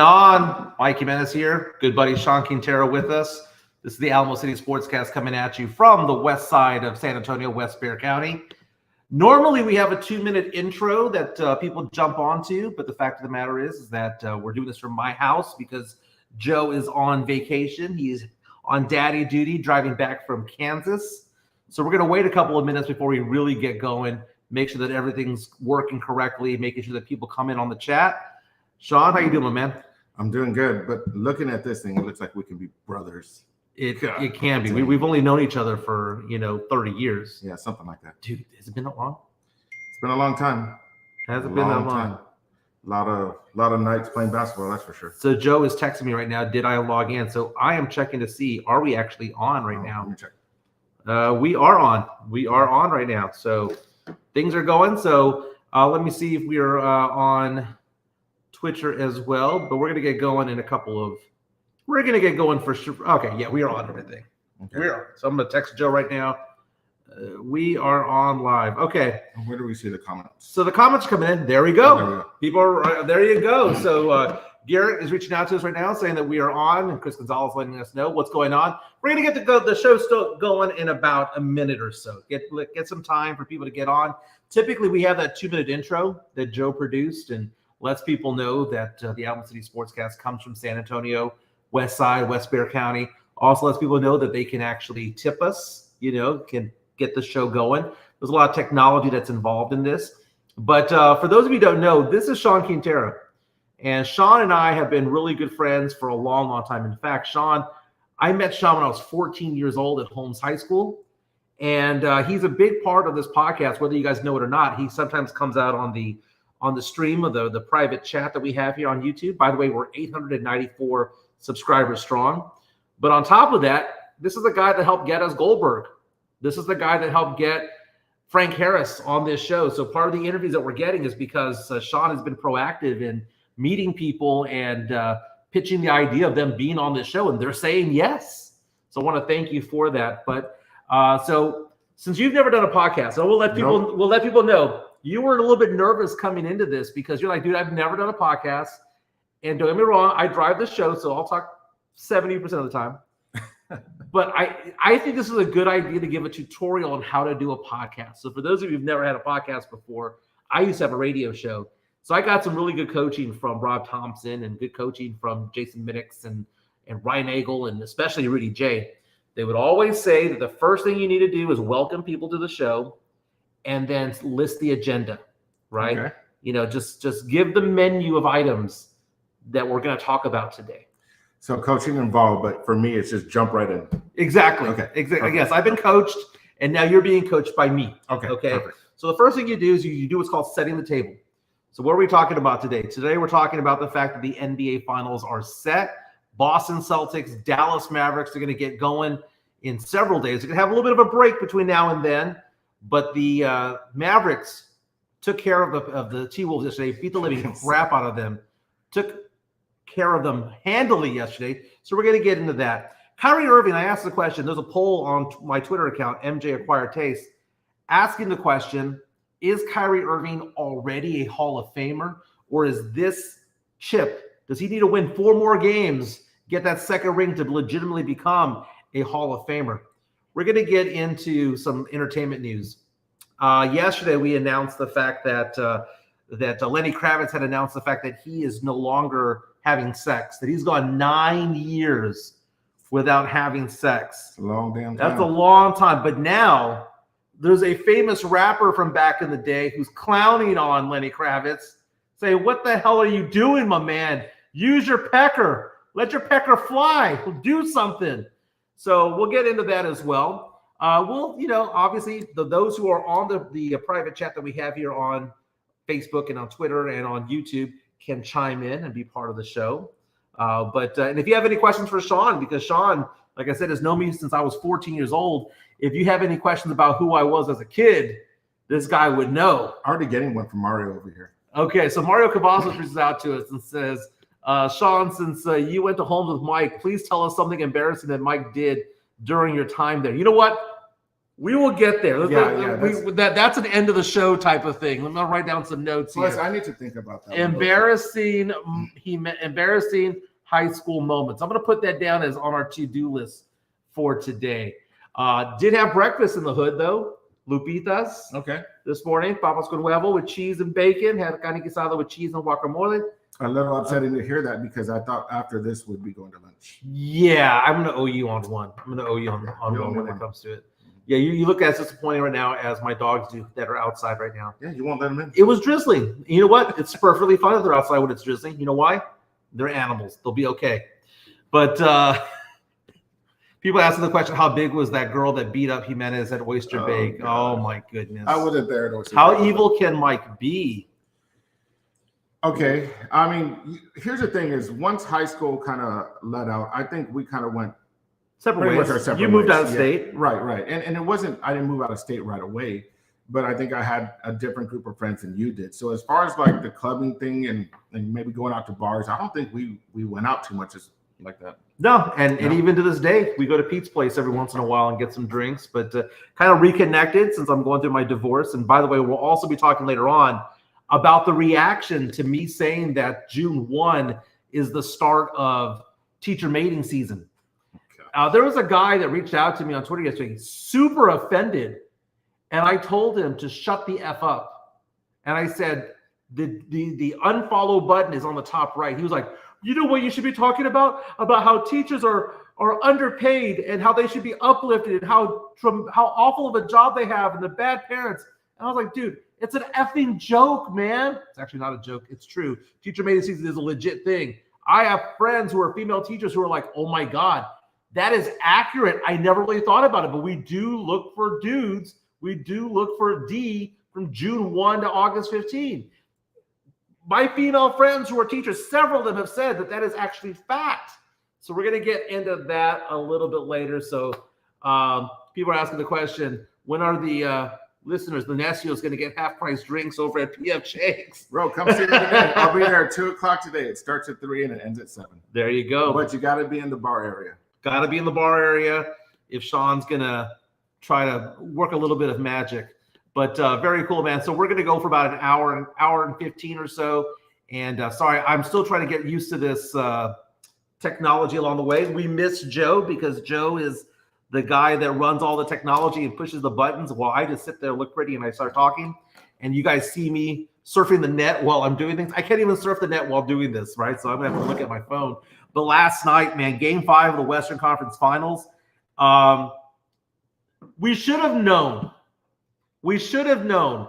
on? Mike Jimenez here. Good buddy Sean Quintero with us. This is the Alamo City Sportscast coming at you from the west side of San Antonio, Bexar County. Normally, we have a 2-minute intro that people jump onto, but the fact of the matter is that we're doing this from my house because Joe is on vacation. He's on daddy duty driving back from Kansas. So we're going to wait a couple of minutes before we really get going, make sure that everything's working correctly, making sure that people come in on the chat. Sean, how you doing, my man? I'm doing good, but looking at this thing, it looks like we can be brothers. It can be. We've only known each other for, 30 years. Yeah, something like that. Dude, has it been that long? It's been a long time. Has it been that long? A lot of nights playing basketball, that's for sure. So Joe is texting me right now. Did I log in? So I am checking to see, are we actually on right now? Let me check. We are on. We are on right now. So things are going. So let me see if we are on Twitter as well. But we're going to get going in a couple of. We're going to get going for sure. Okay, yeah, we are on everything. Okay. We are. So I'm going to text Joe right now. We are on live. Okay. Where do we see the comments? So the comments coming in. There we go. There we go. People are there. You go. So Garrett is reaching out to us right now, saying that we are on, and Chris Gonzalez letting us know what's going on. We're going to get the show still going in about a minute or so. Get some time for people to get on. Typically, we have that 2-minute intro that Joe produced and lets people know that the Alamo City Sportscast comes from San Antonio, west side, Bexar County. Also lets people know that they can actually tip us, can get the show going. There's a lot of technology that's involved in this. But for those of you who don't know, this is Sean Quintero. And Sean and I have been really good friends for a long, long time. In fact, I met Sean when I was 14 years old at Holmes High School. And he's a big part of this podcast, whether you guys know it or not. He sometimes comes out on the stream of the private chat that we have here on YouTube. By the way, we're 894 subscribers strong. But on top of that, this is the guy that helped get us Goldberg. This is the guy that helped get Frank Harris on this show. So part of the interviews that we're getting is because Sean has been proactive in meeting people and pitching the idea of them being on this show, and they're saying yes. So I want to thank you for that. But so since you've never done a podcast, so we'll let people know you were a little bit nervous coming into this because you're like, dude, I've never done a podcast. And don't get me wrong, I drive the show, so I'll talk 70% of the time. But I think this is a good idea to give a tutorial on how to do a podcast. So for those of you who've never had a podcast before, I used to have a radio show. So I got some really good coaching from Rob Thompson and good coaching from Jason Minix and Ryan Nagel and especially Rudy J. They would always say that the first thing you need to do is welcome people to the show and then list the agenda, right? Okay. Just give the menu of items that we're going to talk about today. So coaching involved, but for me, it's just jump right in. Exactly. Okay. Exactly. Yes, I've been coached, and now you're being coached by me. Okay. Perfect. So the first thing you do is you do what's called setting the table. So what are we talking about today? Today we're talking about the fact that the NBA Finals are set. Boston Celtics, Dallas Mavericks are going to get going in several days. They're going to have a little bit of a break between now and then, but the Mavericks took care of the T-Wolves yesterday, beat the living crap out of them, took care of them handily yesterday. So we're going to get into that. Kyrie Irving, I asked the question. There's a poll on my Twitter account, MJ Acquired Taste, asking the question, is Kyrie Irving already a Hall of Famer? Or is this chip, does he need to win 4 more games, get that second ring to legitimately become a Hall of Famer? We're going to get into some entertainment news. Yesterday, we announced the fact that Lenny Kravitz had announced the fact that he is no longer having sex, that he's gone 9 years without having sex. It's a long damn time. That's a long time. But now there's a famous rapper from back in the day who's clowning on Lenny Kravitz, saying, what the hell are you doing, my man? Use your pecker. Let your pecker fly. Do something. So we'll get into that as well. Obviously, those who are on the private chat that we have here on Facebook and on Twitter and on YouTube can chime in and be part of the show. And if you have any questions for Sean, because Sean, like I said, has known me since I was 14 years old. If you have any questions about who I was as a kid, this guy would know. Already getting one from Mario over here. Okay, so Mario Cavazos reaches out to us and says, Sean, since you went to Holmes with Mike, please tell us something embarrassing that Mike did during your time there. You know what? We will get there. Yeah, That's an end of the show type of thing. Let me write down some notes Plus, here. I need to think about that. Embarrassing high school moments. I'm going to put that down as on our to-do list for today. Did have breakfast in the hood, though. Lupitas. Okay. This morning, papas con huevo with cheese and bacon. Had carne guisada with cheese and guacamole. A little upsetting to hear that because I thought after this we'd be going to lunch. Yeah, I'm going to owe you on one. I'm going to owe you on one when it comes to it. Yeah, you look as disappointing right now as my dogs do that are outside right now. Yeah, you won't let them in. It was drizzling. You know what? It's perfectly fine if they're outside when it's drizzling. You know why? They're animals. They'll be okay. But people asking the question, how big was that girl that beat up Jimenez at Oyster Bay? Oh, my goodness. I wasn't there at Oyster Bay. How evil can Mike be? Okay. I mean, here's the thing is once high school kind of let out, I think we kind of went separate ways. You moved out of state. Right. And it wasn't, I didn't move out of state right away, but I think I had a different group of friends than you did. So as far as like the clubbing thing and maybe going out to bars, I don't think we went out too much like that. No, and even to this day, we go to Pete's place every once in a while and get some drinks, but kind of reconnected since I'm going through my divorce. And by the way, we'll also be talking later on about the reaction to me saying that June 1 is the start of teacher mating season. There was a guy that reached out to me on Twitter yesterday, super offended, and I told him to shut the F up. And I said, the unfollow button is on the top right. He was like, you know what you should be talking about how teachers are underpaid and how they should be uplifted and how awful of a job they have and the bad parents. And I was like, dude, it's an effing joke, man. It's actually not a joke. It's true. Teacher mating season is a legit thing. I have friends who are female teachers who are like, oh my God, that is accurate. I never really thought about it, but we do look for dudes. We do look for D from June 1 to August 15. My female friends who are teachers, several of them have said that is actually fact. So we're going to get into that a little bit later. So people are asking the question, when are the listeners, the Necios, going to get half-price drinks over at PF Shakes? Bro, come see me again. I'll be there at 2 o'clock today. It starts at 3 and it ends at 7. There you go. But you got to be in the bar area. Got to be in the bar area if Sean's going to try to work a little bit of magic. But very cool, man. So we're going to go for about an hour and 15 or so. And sorry, I'm still trying to get used to this technology along the way. We miss Joe because Joe is the guy that runs all the technology and pushes the buttons while I just sit there, look pretty, and I start talking. And you guys see me surfing the net while I'm doing things. I can't even surf the net while doing this, right? So I'm going to have to look at my phone. But last night, man, Game 5 of the Western Conference Finals, we should have known. We should have known.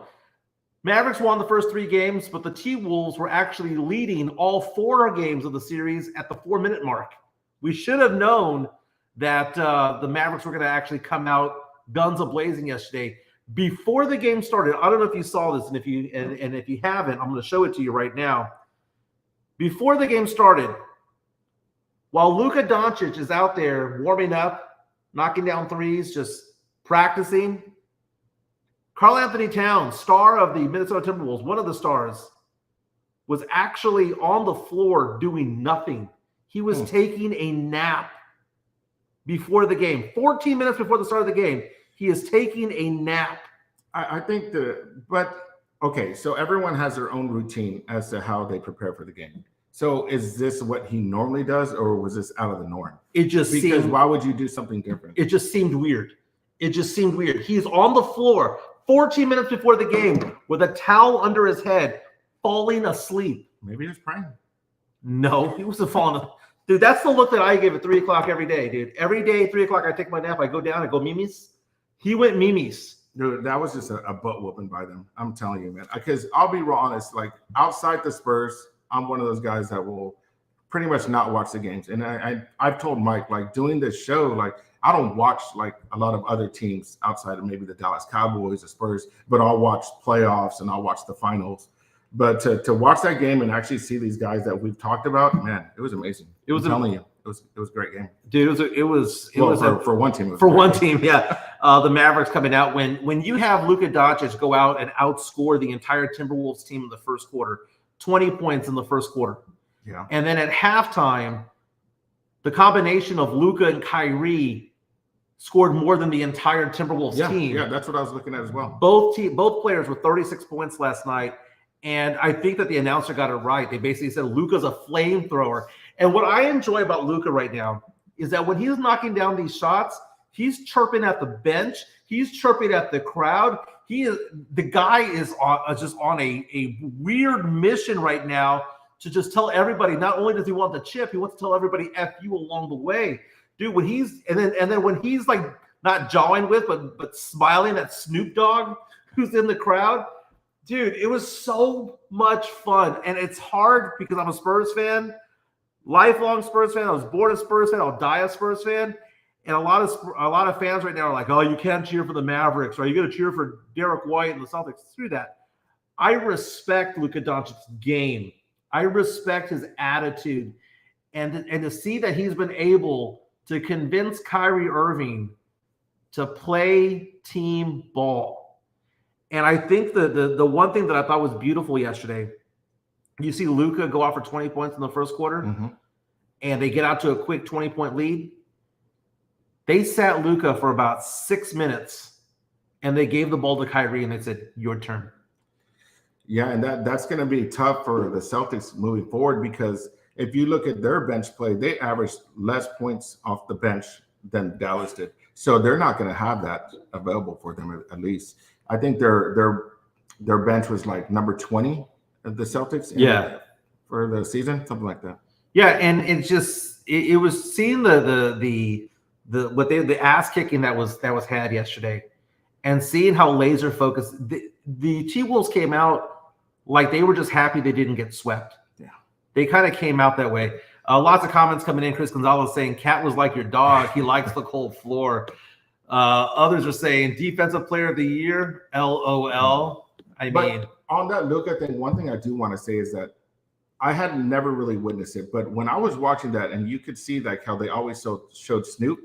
Mavericks won the first 3 games, but the T-Wolves were actually leading all 4 games of the series at the 4-minute mark. We should have known that the Mavericks were going to actually come out guns a-blazing yesterday. Before the game started, I don't know if you saw this, and if you haven't, I'm going to show it to you right now. Before the game started, while Luka Doncic is out there warming up, knocking down threes, just practicing, Karl Anthony Towns, star of the Minnesota Timberwolves, one of the stars, was actually on the floor doing nothing. He was taking a nap before the game. 14 minutes before the start of the game, he is taking a nap. I think okay, so everyone has their own routine as to how they prepare for the game. So is this what he normally does, or was this out of the norm? Why would you do something different? It just seemed weird. He's on the floor 14 minutes before the game with a towel under his head, falling asleep. Maybe he was praying. No, he wasn't falling asleep. Dude, that's the look that I give at 3 o'clock every day, dude. Every day, 3 o'clock, I take my nap. I go down, I go mimis. He went mimis. Dude, that was just a butt whooping by them. I'm telling you, man. Because I'll be real honest, like outside the Spurs, I'm one of those guys that will pretty much not watch the games. And I've told Mike, like doing this show, like I don't watch like a lot of other teams outside of maybe the Dallas Cowboys, the Spurs, but I'll watch playoffs and I'll watch the finals. But to watch that game and actually see these guys that we've talked about, man, it was amazing. I'm telling you, it was a great game. Dude, it was for one team. For one team, yeah. The Mavericks coming out when you have Luka Doncic go out and outscore the entire Timberwolves team in the first quarter, 20 points in the first quarter. Yeah. And then at halftime, the combination of Luka and Kyrie scored more than the entire Timberwolves team. Yeah, that's what I was looking at as well. Both players were 36 points last night, and I think that the announcer got it right. They basically said Luka's a flamethrower. And what I enjoy about Luka right now is that when he's knocking down these shots, he's chirping at the bench, he's chirping at the crowd. The guy is just on a weird mission right now to just tell everybody. Not only does he want the chip, he wants to tell everybody "F you" along the way, dude. When he's and then when he's like not jawing with, but smiling at Snoop Dogg, who's in the crowd, dude. It was so much fun, and it's hard because I'm a Spurs fan, lifelong Spurs fan. I was born a Spurs fan. I'll die a Spurs fan. And a lot of fans right now are like, oh, you can't cheer for the Mavericks. Or are you going to cheer for Derek White and the Celtics? Screw that. I respect Luka Doncic's game. I respect his attitude. And to see that he's been able to convince Kyrie Irving to play team ball. And I think the one thing that I thought was beautiful yesterday, you see Luka go out for 20 points in the first quarter, and they get out to a quick 20-point lead. They sat Luka for about 6 minutes, and they gave the ball to Kyrie, and they said, your turn. Yeah, and that's going to be tough for the Celtics moving forward, because if you look at their bench play, they averaged less points off the bench than Dallas did. So they're not going to have that available for them, at least. I think their bench was like number 20 of the Celtics for the season, something like that. Yeah, and it's just it was seeing the ass kicking that was had yesterday, and seeing how laser focused the T-Wolves came out like they were just happy they didn't get swept. Yeah, they kind of came out that way. Lots of comments coming in. Chris Gonzalez saying Cat was like your dog. He likes the cold floor. Others are saying defensive player of the year. LOL. But on that Luka thing, one thing I do want to say is that I had never really witnessed it, but when I was watching that, and you could see like how they always showed Snoop,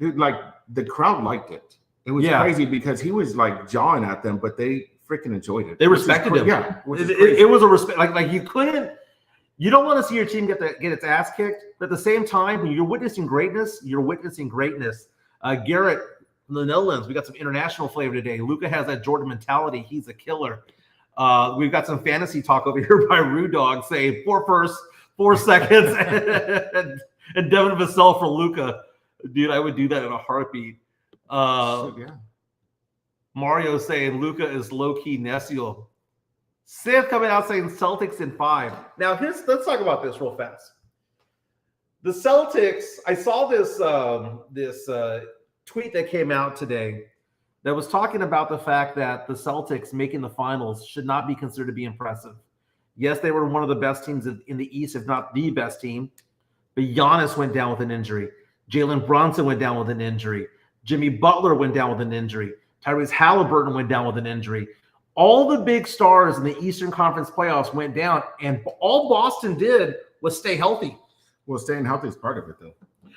dude, like the crowd liked it. It was crazy because he was like jawing at them, but they freaking enjoyed it. They respected him. Yeah, it was a respect. Like you couldn't. You don't want to see your team get its ass kicked, but at the same time, when you're witnessing greatness, you're witnessing greatness. Garrett from the Netherlands, we got some international flavor today. Luka has that Jordan mentality. He's a killer. We've got some fantasy talk over here by Rue Dog saying 4 firsts, 4 seconds, and Devin Vassell for Luka. Dude, I would do that in a heartbeat. Mario saying Luka is low-key Nesiel. Sif coming out saying Celtics in 5. Now, let's talk about this real fast. The Celtics, I saw this tweet that came out today that was talking about the fact that the Celtics making the finals should not be considered to be impressive. Yes, they were one of the best teams in the East, if not the best team. But Giannis went down with an injury. Jalen Brunson went down with an injury. Jimmy Butler went down with an injury. Tyrese Halliburton went down with an injury. All the big stars in the Eastern Conference playoffs went down, and all Boston did was stay healthy. Well, staying healthy is part of it, though.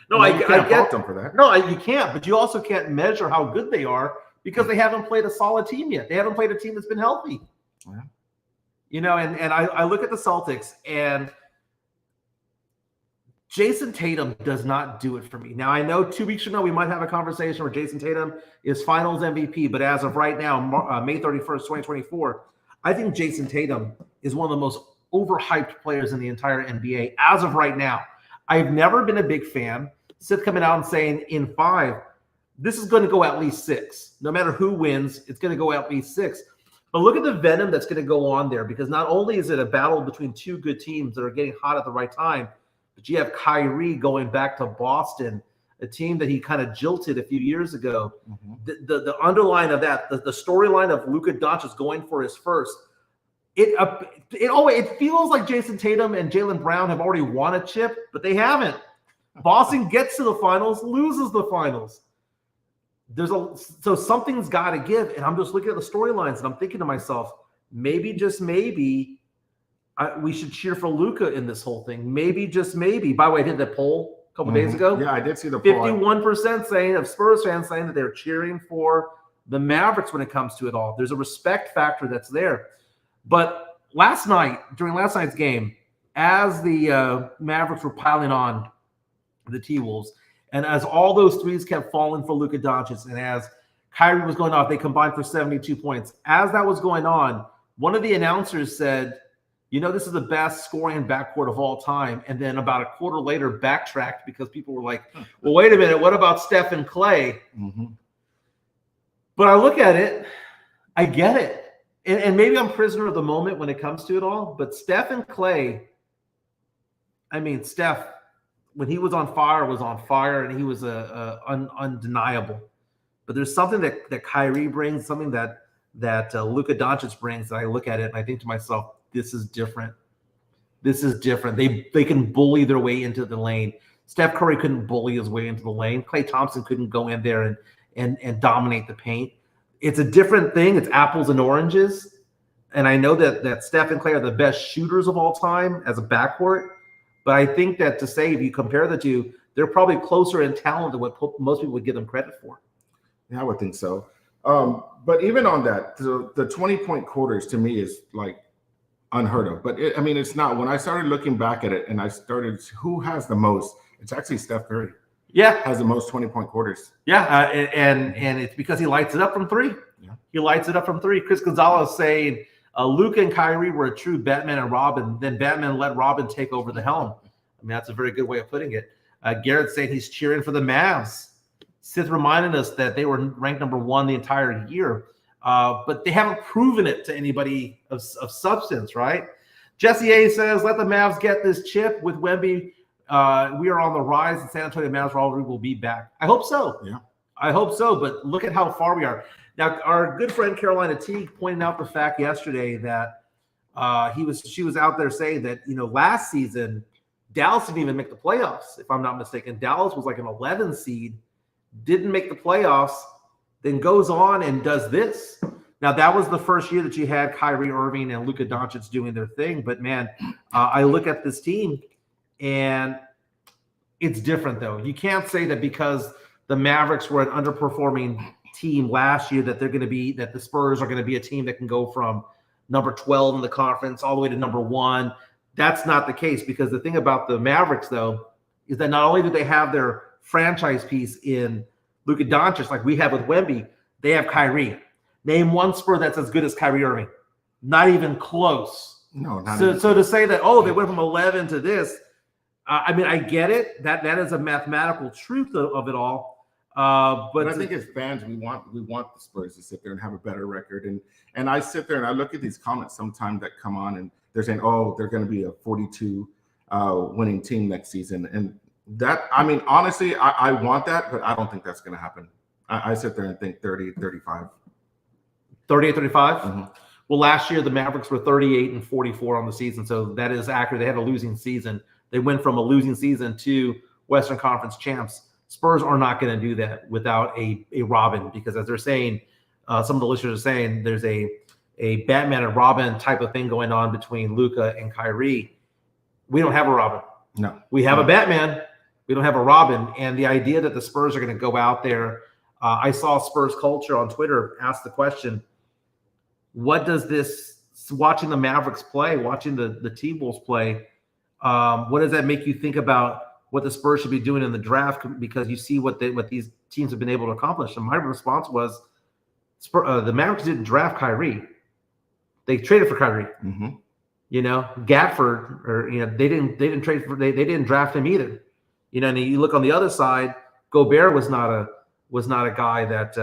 No, I can't fault them for that. No, you can't, but you also can't measure how good they are because they haven't played a solid team yet. They haven't played a team that's been healthy. Yeah. You know, and I look at the Celtics, and Jason Tatum does not do it for me. Now, I know 2 weeks from now we might have a conversation where Jason Tatum is finals MVP, but as of right now, May 31st, 2024, I think Jason Tatum is one of the most overhyped players in the entire NBA as of right now. I've never been a big fan. Sith coming out and saying in 5, this is going to go at least 6. No matter who wins, it's going to go at least 6. But look at the venom that's going to go on there, because not only is it a battle between 2 good teams that are getting hot at the right time, but you have Kyrie going back to Boston, a team that he kind of jilted a few years ago. Mm-hmm. The underline of that, the storyline of Luka Doncic going for his first, it feels like Jason Tatum and Jaylen Brown have already won a chip, but they haven't. Boston gets to the finals, loses the finals. So something's got to give, and I'm just looking at the storylines, and I'm thinking to myself, maybe, just maybe, we should cheer for Luka in this whole thing. Maybe, just maybe. By the way, I did that poll a couple days ago. Yeah, I did see the poll. 51% of Spurs fans saying that they're cheering for the Mavericks when it comes to it all. There's a respect factor that's there. But during last night's game, as the Mavericks were piling on the T-Wolves, And as all those threes kept falling for Luka Doncic, and as Kyrie was going off, they combined for 72 points. As that was going on, one of the announcers said, this is the best scoring backcourt of all time. And then about a quarter later backtracked because people were like, well, wait a minute, what about Steph and Clay? Mm-hmm. But I look at it, I get it. And maybe I'm prisoner of the moment when it comes to it all. But Steph and Clay, Steph, when he was on fire, and he was undeniable. But there's something that Kyrie brings, something that Luka Doncic brings, that I look at it and I think to myself, this is different. This is different. They can bully their way into the lane. Steph Curry couldn't bully his way into the lane. Klay Thompson couldn't go in there and dominate the paint. It's a different thing. It's apples and oranges. And I know that Steph and Klay are the best shooters of all time as a backcourt. But I think that to say, if you compare the two, they're probably closer in talent than what most people would give them credit for. Yeah, I would think so. But even on that, the 20-point quarters to me is like unheard of. But it's not. When I started looking back at it and I started, who has the most? It's actually Steph Curry. Yeah, has the most 20-point quarters. Yeah, and it's because he lights it up from three. Yeah, he lights it up from three. Chris Gonzalez saying Luka and Kyrie were a true Batman and Robin. Then Batman let Robin take over the helm. That's a very good way of putting it. Garrett saying he's cheering for the Mavs. Sith reminded us that they were ranked number 1 the entire year, but they haven't proven it to anybody of substance, right? Jesse A says, let the Mavs get this chip with Wemby. We are on the rise, and San Antonio Mavs rivalry will be back. I hope so. Yeah, I hope so, but look at how far we are. Now, our good friend Carolina Teague pointed out the fact yesterday that she was out there saying that, last season, Dallas didn't even make the playoffs, if I'm not mistaken. Dallas was like an 11 seed, didn't make the playoffs, then goes on and does this. Now, that was the first year that you had Kyrie Irving and Luka Doncic doing their thing. But, man, I look at this team, and it's different, though. You can't say that because the Mavericks were an underperforming team last year that the Spurs are going to be a team that can go from number 12 in the conference all the way to number 1. That's not the case, because the thing about the Mavericks, though, is that not only do they have their franchise piece in Luka Doncic like we have with Wemby, they have Kyrie. Name one Spur that's as good as Kyrie Irving. Not even close. No, not so, even. So to say that, they went from 11 to this, I get it. That is a mathematical truth of it all. But I think as fans, we want the Spurs to sit there and have a better record. And I sit there and I look at these comments sometimes that come on, and they're saying, they're going to be a 42 winning team next season. And that, honestly, I want that, but I don't think that's going to happen. I sit there and think 30, 35. 38, 35? Mm-hmm. Well, last year the Mavericks were 38 and 44 on the season, so that is accurate. They had a losing season. They went from a losing season to Western Conference champs. Spurs are not going to do that without a Robin, because as they're saying, some of the listeners are saying, there's a Batman and Robin type of thing going on between Luka and Kyrie. We don't have a Robin. No. We have a Batman. We don't have a Robin. And the idea that the Spurs are going to go out there, I saw Spurs Culture on Twitter ask the question, what does this, watching the Mavericks play, watching the T-Wolves play, what does that make you think about what the Spurs should be doing in the draft? Because you see what these teams have been able to accomplish. And my response was, the Mavericks didn't draft Kyrie. They traded for Kyrie. Mm-hmm. Gatford, or they didn't trade for, they didn't draft him either. And you look on the other side, Gobert was not a guy that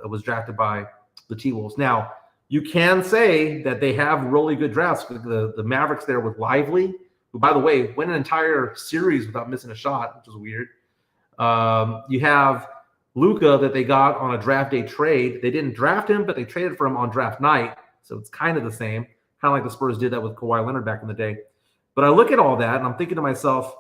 was drafted by the T-Wolves. Now, you can say that they have really good drafts. The Mavericks there with Lively, who, by the way, went an entire series without missing a shot, which was weird. You have Luka that they got on a draft day trade. They didn't draft him, but they traded for him on draft night. So it's kind of the same, kind of like the Spurs did that with Kawhi Leonard back in the day. But I look at all that, and I'm thinking to myself,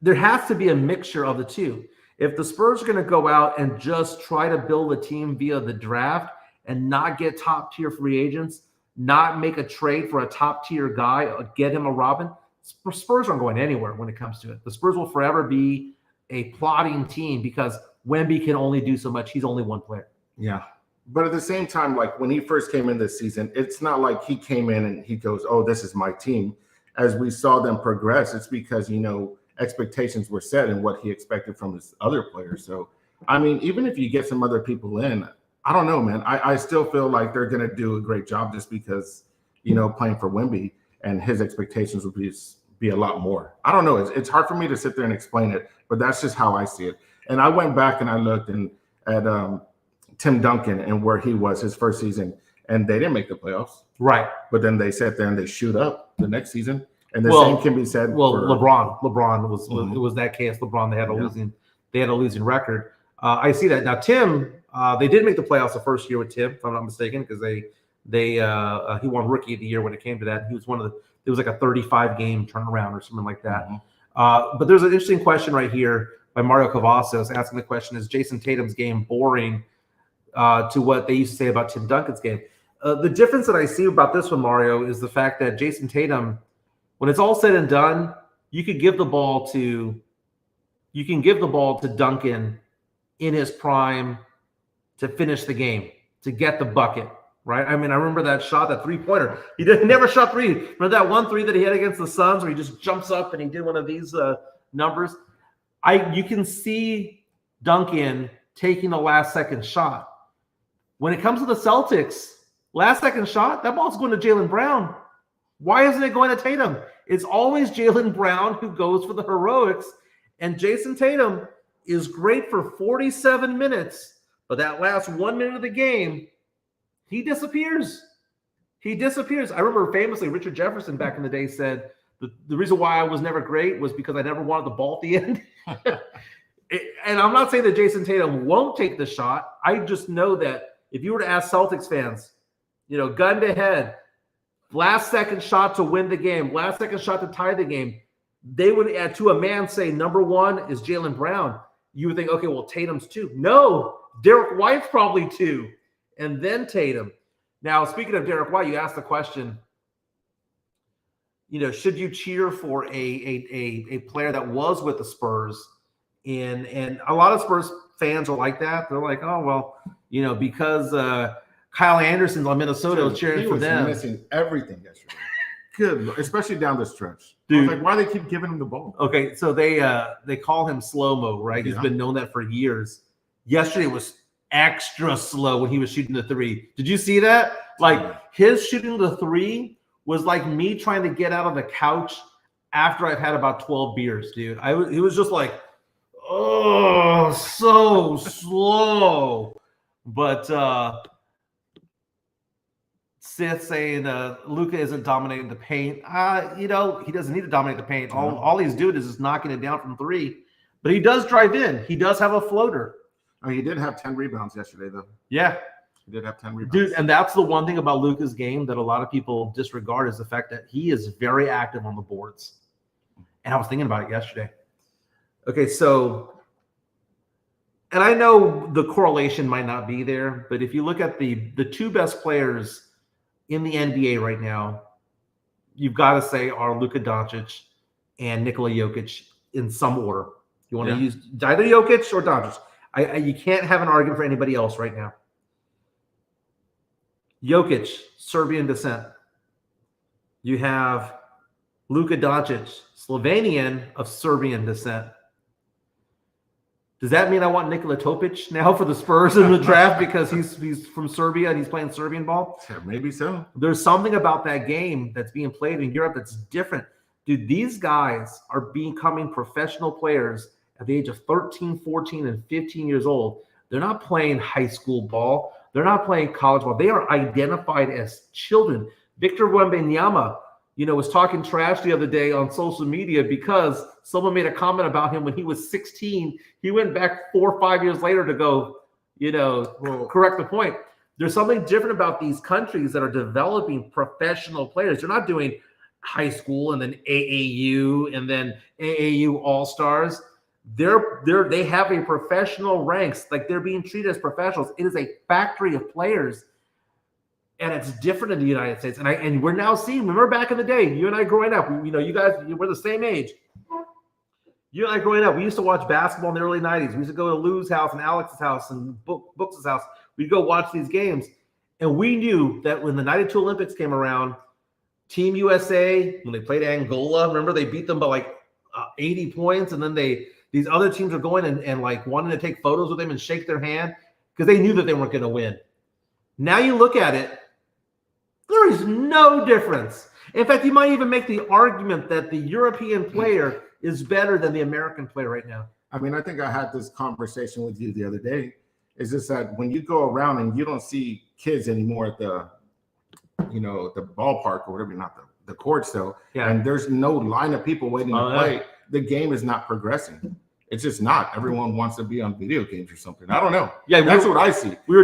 there has to be a mixture of the two. If the Spurs are going to go out and just try to build a team via the draft and not get top-tier free agents, not make a trade for a top-tier guy, or get him a Robin, Spurs aren't going anywhere when it comes to it. The Spurs will forever be a plotting team because Wemby can only do so much. He's only one player. Yeah. But at the same time, like when he first came in this season, it's not like he came in and he goes, this is my team. As we saw them progress, it's because, expectations were set and what he expected from his other players. So, I mean, even if you get some other people in, I don't know, man. I still feel like they're going to do a great job just because, playing for Wemby and his expectations would be a lot more. I don't know. It's hard for me to sit there and explain it, but that's just how I see it. And I went back and I looked at Tim Duncan and where he was his first season, and they didn't make the playoffs. Right. But then they sat there and they shoot up the next season. And the same can be said. Well, LeBron was it was that case. LeBron, they had a losing record. I see that now. Tim, they did make the playoffs the first year with Tim, if I'm not mistaken, because he won Rookie of the Year when it came to that. He was it was like a 35 game turnaround or something like that. But there's an interesting question right here by Mario Cavazos asking the question: is Jason Tatum's game boring to what they used to say about Tim Duncan's game? The difference that I see about this one, Mario, is the fact that Jason Tatum, when it's all said and done, you can give the ball to Duncan in his prime to finish the game, to get the bucket, right? I mean, I remember that shot, that three-pointer. He never shot three. Remember that 1-3 that he had against the Suns where he just jumps up and he did one of these numbers? You can see Duncan taking the last-second shot. When it comes to the Celtics, last-second shot, that ball's going to Jaylen Brown. Why isn't it going to Tatum? It's always Jaylen Brown who goes for the heroics, and Jason Tatum is great for 47 minutes, but that last 1 minute of the game, he disappears. I remember famously Richard Jefferson back in the day said, the reason why I was never great was because I never wanted the ball at the end. And I'm not saying that Jason Tatum won't take the shot. I just know that if you were to ask Celtics fans, gun to head, last second shot to win the game, last second shot to tie the game, they would add to a man say number one is Jaylen Brown. You would think, okay, well, Tatum's 2. No, Derek White's probably 2, and then Tatum. Now, speaking of Derek White, you asked the question, should you cheer for a player that was with the Spurs? And a lot of Spurs fans are like that. They're like, oh, well, because Kyle Anderson's on Minnesota was cheering for them. He was missing everything yesterday. Good, especially down the stretch. Dude, like, why do they keep giving him the ball? Okay, so they call him slow-mo, right? Yeah. He's been known that for years. Yesterday was extra slow when he was shooting the 3. Did you see that? Like, his shooting the 3 was like me trying to get out of the couch after I've had about 12 beers, dude. He was just like, oh, so slow. But Sith saying Luka isn't dominating the paint. He doesn't need to dominate the paint. All he's doing is just knocking it down from 3. But he does drive in. He does have a floater. I mean, he did have 10 rebounds yesterday, though. Yeah. He did have 10 rebounds. Dude, and that's the one thing about Luka's game that a lot of people disregard is the fact that he is very active on the boards. And I was thinking about it yesterday. Okay, so – and I know the correlation might not be there, but if you look at the 2 best players – in the NBA right now, you've got to say are Luka Doncic and Nikola Jokic in some order. You want to use either Jokic or Doncic. You can't have an argument for anybody else right now. Jokic, Serbian descent. You have Luka Doncic, Slovenian of Serbian descent. Does that mean I want Nikola Topic now for the Spurs in the draft because he's from Serbia and he's playing Serbian ball? Yeah, maybe so. There's something about that game that's being played in Europe that's different. Dude, these guys are becoming professional players at the age of 13, 14, and 15 years old. They're not playing high school ball. They're not playing college ball. They are identified as children. Victor Wembanyama, was talking trash the other day on social media because someone made a comment about him when he was 16. He went back 4 or 5 years later to go, correct the point. There's something different about these countries that are developing professional players. They're not doing high school and then AAU and then AAU All-Stars. They have a professional ranks, like they're being treated as professionals. It is a factory of players. And it's different in the United States. And we're now seeing, remember back in the day, you and I growing up, you guys, we're the same age. You and I growing up, we used to watch basketball in the early 90s. We used to go to Lou's house and Alex's house and Books' house. We'd go watch these games. And we knew that when the 92 Olympics came around, Team USA, when they played Angola, remember they beat them by like 80 points, and then these other teams are going and like wanting to take photos with them and shake their hand because they knew that they weren't going to win. Now you look at it, there is no difference. In fact, you might even make the argument that the European player is better than the American player right now. I mean, I think I had this conversation with you the other day. Is just that when you go around and you don't see kids anymore at the ballpark or whatever, not the courts though, and there's no line of people waiting to play, the game is not progressing. It's just not. Everyone wants to be on video games or something. I don't know. Yeah, that's what I see. We were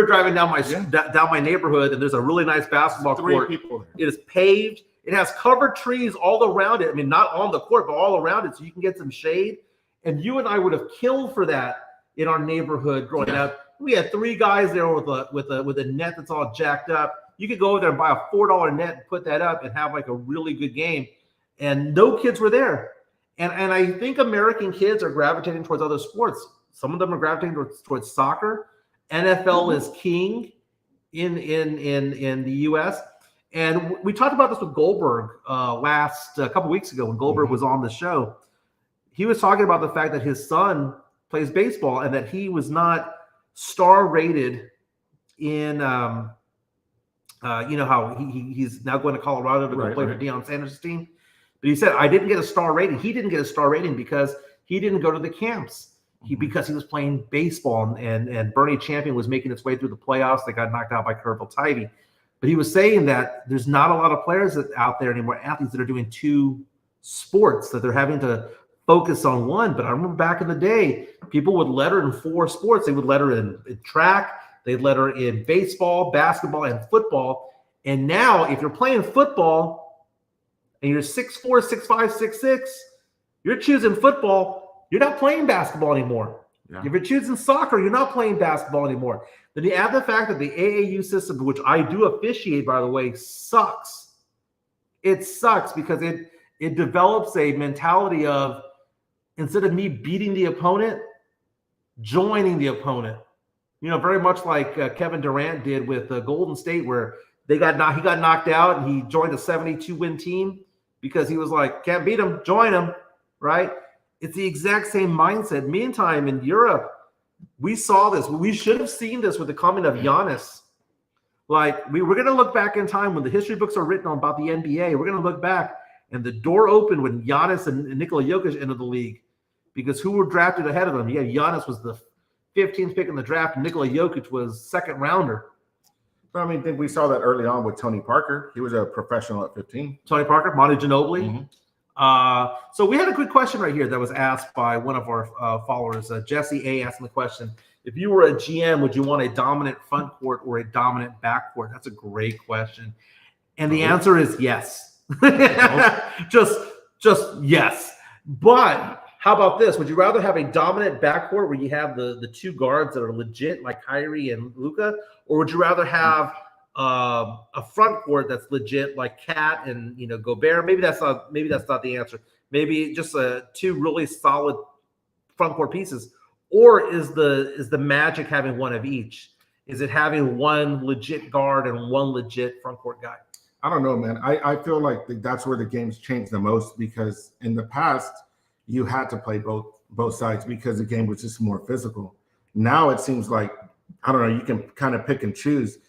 driving down my neighborhood, and there's a really nice basketball court. People there. It is paved. It has covered trees all around it. I mean, not on the court, but all around it, so you can get some shade. And you and I would have killed for that in our neighborhood growing up. We had 3 guys there with a net that's all jacked up. You could go over there and buy a $4 net and put that up and have like a really good game. And no kids were there. And I think American kids are gravitating towards other sports. Some of them are gravitating towards soccer. NFL is king in the U.S. And we talked about this with Goldberg a couple weeks ago when Goldberg was on the show. He was talking about the fact that his son plays baseball and that he was not star rated in how he's now going to Colorado to go play for Deion Sanders' team. But he said, I didn't get a star rating. He didn't get a star rating because he didn't go to the camps. Because he was playing baseball and Bernie Champion was making its way through the playoffs. They got knocked out by Kerbil Tivy. But he was saying that there's not a lot of players out there anymore, athletes that are doing 2 sports, that they're having to focus on one. But I remember back in the day, people would letter in 4 sports. They would letter in track, they'd letter in baseball, basketball, and football. And now if you're playing football and you're 6'4", 6'5", 6'6", you're choosing football, you're not playing basketball anymore. Yeah. If you're choosing soccer, you're not playing basketball anymore. Then you add the fact that the AAU system, which I do officiate, by the way, sucks. It sucks because it develops a mentality of, instead of me beating the opponent, joining the opponent. Very much like Kevin Durant did with Golden State, where he got knocked out and he joined a 72-win team because he was like, can't beat him, join him, right? It's the exact same mindset. Meantime, in Europe, we saw this. We should have seen this with the coming of Giannis. Like, we're going to look back in time when the history books are written about the NBA. We're going to look back and the door opened when Giannis and Nikola Jokic entered the league, because who were drafted ahead of them? Yeah, Giannis was the 15th pick in the draft, and Nikola Jokic was second rounder. I mean, I think we saw that early on with Tony Parker. He was a professional at 15. Tony Parker, Monty Ginobili. So we had a good question right here that was asked by one of our followers. Jesse A. asking the question, if you were a GM, would you want a dominant front court or a dominant back court? That's a great question. And the answer is yes. just yes. But how about this? Would you rather have a dominant backcourt where you have the 2 guards that are legit, like Kyrie and Luka, or would you rather have a front court that's legit, like Cat and Gobert? Maybe that's not the answer. Maybe just 2 really solid front court pieces. Or is the magic having one of each? Is it having one legit guard and one legit front court guy? I don't know, man. I feel like that's where the game's changed the most, because in the past you had to play both sides because the game was just more physical. Now it seems like, I don't know, you can kind of pick and choose.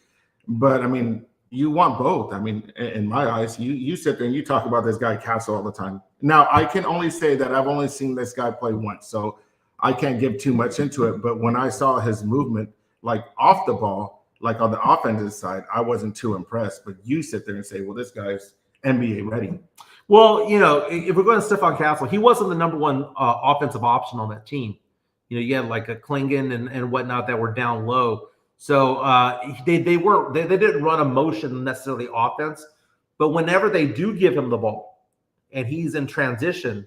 But I mean, you want both. I mean, in my eyes, you sit there and you talk about this guy Castle all the time. Now, I can only say that I've only seen this guy play once, so I can't give too much into it. But when I saw his movement, like off the ball, like on the offensive side, I wasn't too impressed. But you sit there and say, well, this guy's NBA ready. Well, if we're going to Stephon Castle, he wasn't the number 1 offensive option on that team. You had like a Klingon and whatnot that were down low. So they didn't run a motion necessarily offense, but whenever they do give him the ball and he's in transition,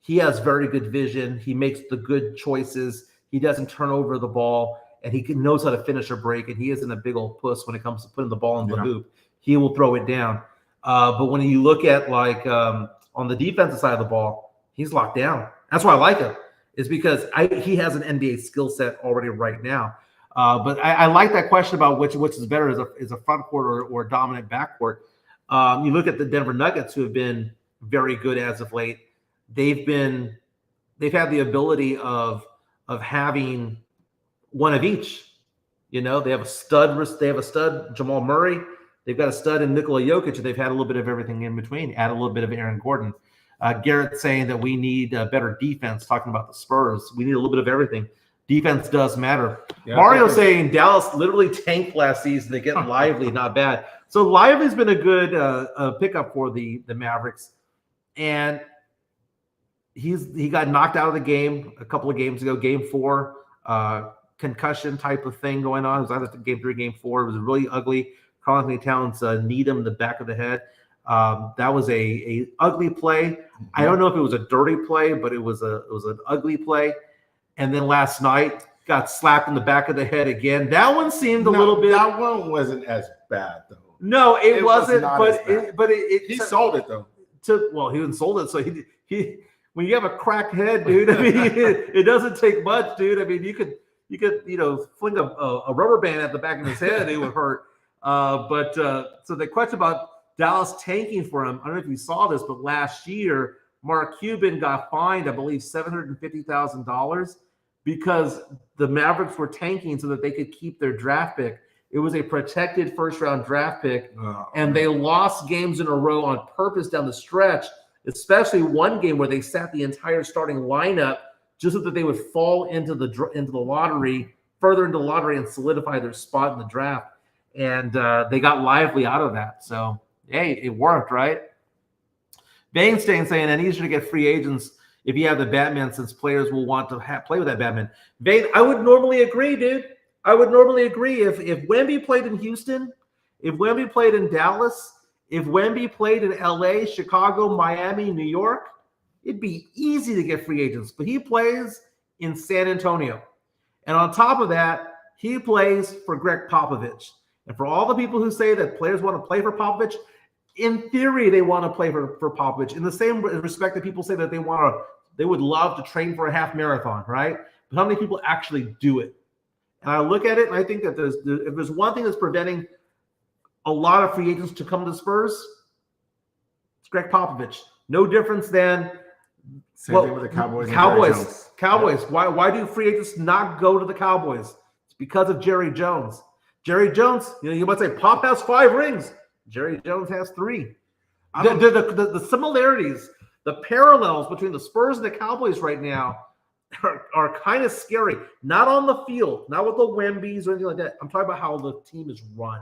he has very good vision. He makes the good choices. He doesn't turn over the ball, and he knows how to finish a break. And he isn't a big old puss when it comes to putting the ball in the hoop. He will throw it down. But when you look at on the defensive side of the ball, he's locked down. That's why I like him. Is because he has an NBA skill set already right now. But I like that question about which is better, is a front court or dominant backcourt. You look at the Denver Nuggets, who have been very good as of late. they've had the ability of having one of each. You know, they have a stud Jamal Murray. They've got a stud in Nikola Jokic, and they've had a little bit of everything in between. Add a little bit of Aaron Gordon. Garrett saying that we need better defense, talking about the Spurs. We need a little bit of everything. Defense does matter. Yeah, Mario saying Dallas literally tanked last season. They get Lively, not bad. So Lively's been a good pickup for the Mavericks. And he got knocked out of the game a couple of games ago, game 4, concussion type of thing going on. It was either game 3, game 4. It was really ugly. Karl Anthony Towns kneed him in the back of the head. That was a ugly play. I don't know if it was a dirty play, but it was an ugly play. And then last night got slapped in the back of the head again. That one seemed a little bit. That one wasn't as bad though. No, it wasn't. But he sold it though. He didn't sold it. So he when you have a cracked head, dude. I mean, it doesn't take much, dude. I mean, you could fling a rubber band at the back of his head, it would hurt. So the question about Dallas tanking for him, I don't know if you saw this, but last year, Mark Cuban got fined, I believe, $750,000 because the Mavericks were tanking so that they could keep their draft pick. It was a protected first-round draft pick, and they lost games in a row on purpose down the stretch, especially one game where they sat the entire starting lineup just so that they would fall into the lottery, further into the lottery, and solidify their spot in the draft. And they got Lively out of that. So, hey, it worked, right? Bainstein saying it's easier to get free agents if you have the Batman, since players will want to play with that Batman. Bain, I would normally agree, dude. I would normally agree if Wemby played in Houston, if Wemby played in Dallas, if Wemby played in LA, Chicago, Miami, New York, it'd be easy to get free agents. But he plays in San Antonio. And on top of that, he plays for Greg Popovich. And for all the people who say that players want to play for Popovich, in theory, they want to play for Popovich. In the same respect that people say that they would love to train for a half marathon, right? But how many people actually do it? And I look at it, and I think that if there's one thing that's preventing a lot of free agents to come to the Spurs, it's Greg Popovich. No difference than same thing with the Cowboys. Cowboys. Yeah. Why do free agents not go to the Cowboys? It's because of Jerry Jones. Jerry Jones, you might say Pop has 5 rings. Jerry Jones has 3. The similarities, the parallels between the Spurs and the Cowboys right now are kind of scary. Not on the field, not with the Wembys or anything like that. I'm talking about how the team is run.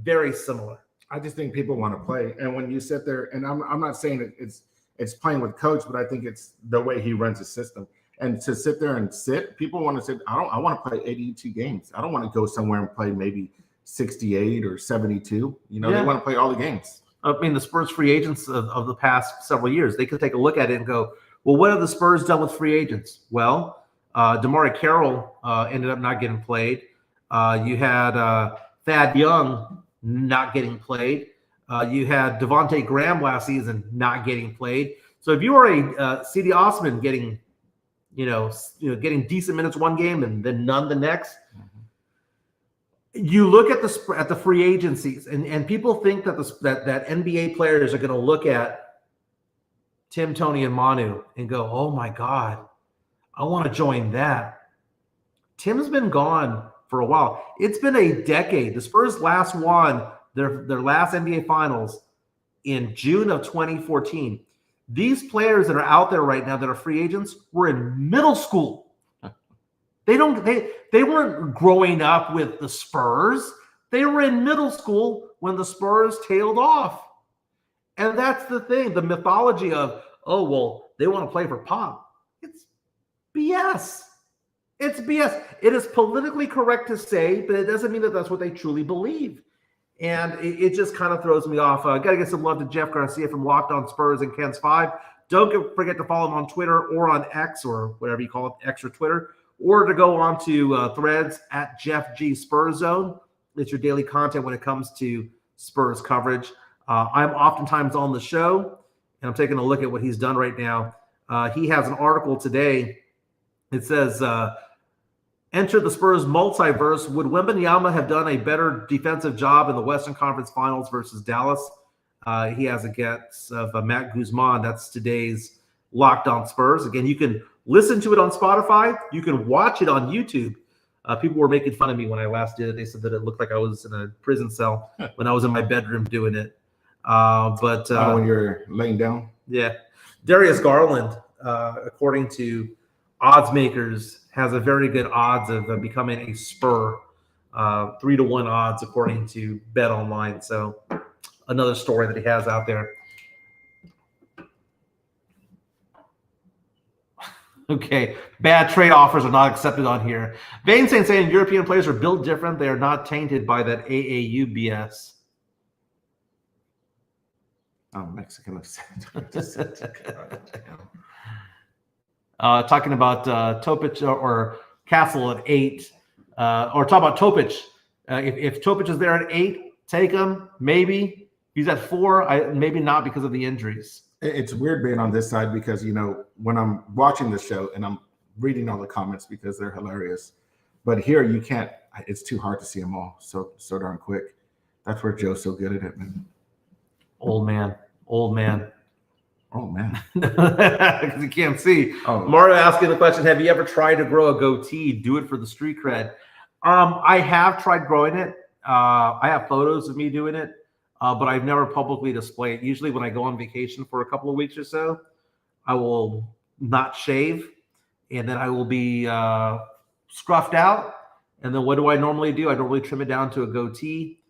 Very similar. I just think people want to play, and when you sit there, and I'm not saying it's playing with coach, but I think it's the way he runs his system. And to sit there and people want to sit. I want to play 82 games. I don't want to go somewhere and play maybe 68 or 72. They want to play all the games. I mean, the Spurs free agents of the past several years, they could take a look at it and go, well, what have the Spurs done with free agents? Well, DeMarre Carroll ended up not getting played. You had Thad Young not getting played. You had Devontae Graham last season not getting played. So if you are a C.D. Osman getting getting decent minutes one game and then none the next, you look at the free agencies, and people think that that NBA players are going to look at Tim, Tony, and Manu and go, oh my God, I want to join that. Tim's been gone for a while. It's been a decade. The Spurs last won their last NBA Finals in June of 2014. These players that are out there right now that are free agents were in middle school. They weren't growing up with the Spurs. They were in middle school when the Spurs tailed off. And that's the thing, the mythology of, oh, well, they want to play for Pop. It's BS. It's BS. It is politically correct to say, but it doesn't mean that that's what they truly believe. And it just kind of throws me off. Got to get some love to Jeff Garcia from Locked On Spurs and Ken's 5. Don't forget to follow him on Twitter or on X or whatever you call it, X or Twitter, or to go on to Threads at Jeff G Spurs Zone. It's your daily content when it comes to Spurs coverage. I'm oftentimes on the show, and I'm taking a look at what he's done right now. He has an article today. It says, enter the Spurs multiverse. Would Wembanyama have done a better defensive job in the Western Conference Finals versus Dallas? He has a guess of Matt Guzman. That's today's Locked On Spurs. Again, you can listen to it on Spotify. You can watch it on YouTube. People were making fun of me when I last did it. They said that it looked like I was in a prison cell when I was in my bedroom doing it. But when you're laying down? Yeah. Darius Garland, according to odds makers, has a very good odds of becoming a Spur. 3-1 odds according to Bet Online. So another story that he has out there. Okay, bad trade offers are not accepted on here. Vane saying European players are built different. They are not tainted by that AAU BS. Oh, Mexican. Talking about Topic or Castle at 8. Or talk about Topic. If Topic is there at 8, take him. Maybe. He's at 4. Maybe not because of the injuries. It's weird being on this side because, when I'm watching the show and I'm reading all the comments because they're hilarious. But here you can't. It's too hard to see them all so darn quick. That's where Joe's so good at it, man. Old man. Oh, man. Because you can't see. Oh. Mario asking the question, have you ever tried to grow a goatee? Do it for the street cred. I have tried growing it. I have photos of me doing it, but I've never publicly displayed it. Usually when I go on vacation for a couple of weeks or so, I will not shave, and then I will be scruffed out. And then what do I normally do? I normally trim it down to a goatee,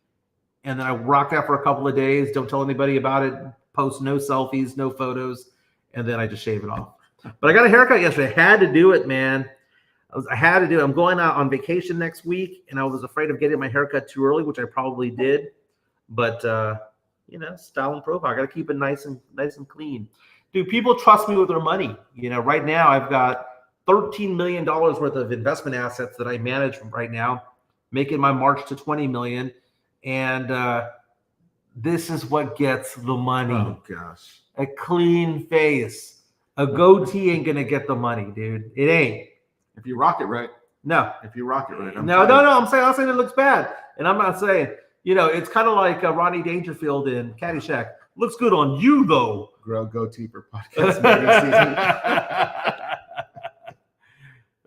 and then I rock that for a couple of days. Don't tell anybody about it. Post no selfies, no photos, and then I just shave it off. But I got a haircut yesterday. I had to do it, man. I had to do it. I'm going out on vacation next week, and I was afraid of getting my haircut too early, which I probably did. But style and profile. I got to keep it nice and clean. Dude, people trust me with their money. Right now I've got $13 million worth of investment assets that I manage right now, making my march to $20 million, and this is what gets the money. Oh gosh, a clean face. A goatee ain't gonna get the money, dude. It ain't. If you rock it right. No. If you rock it right. No. I'm saying it looks bad, and I'm not saying. It's kind of like Ronnie Dangerfield in Caddyshack. Looks good on you, though. Grow goatee for podcast season.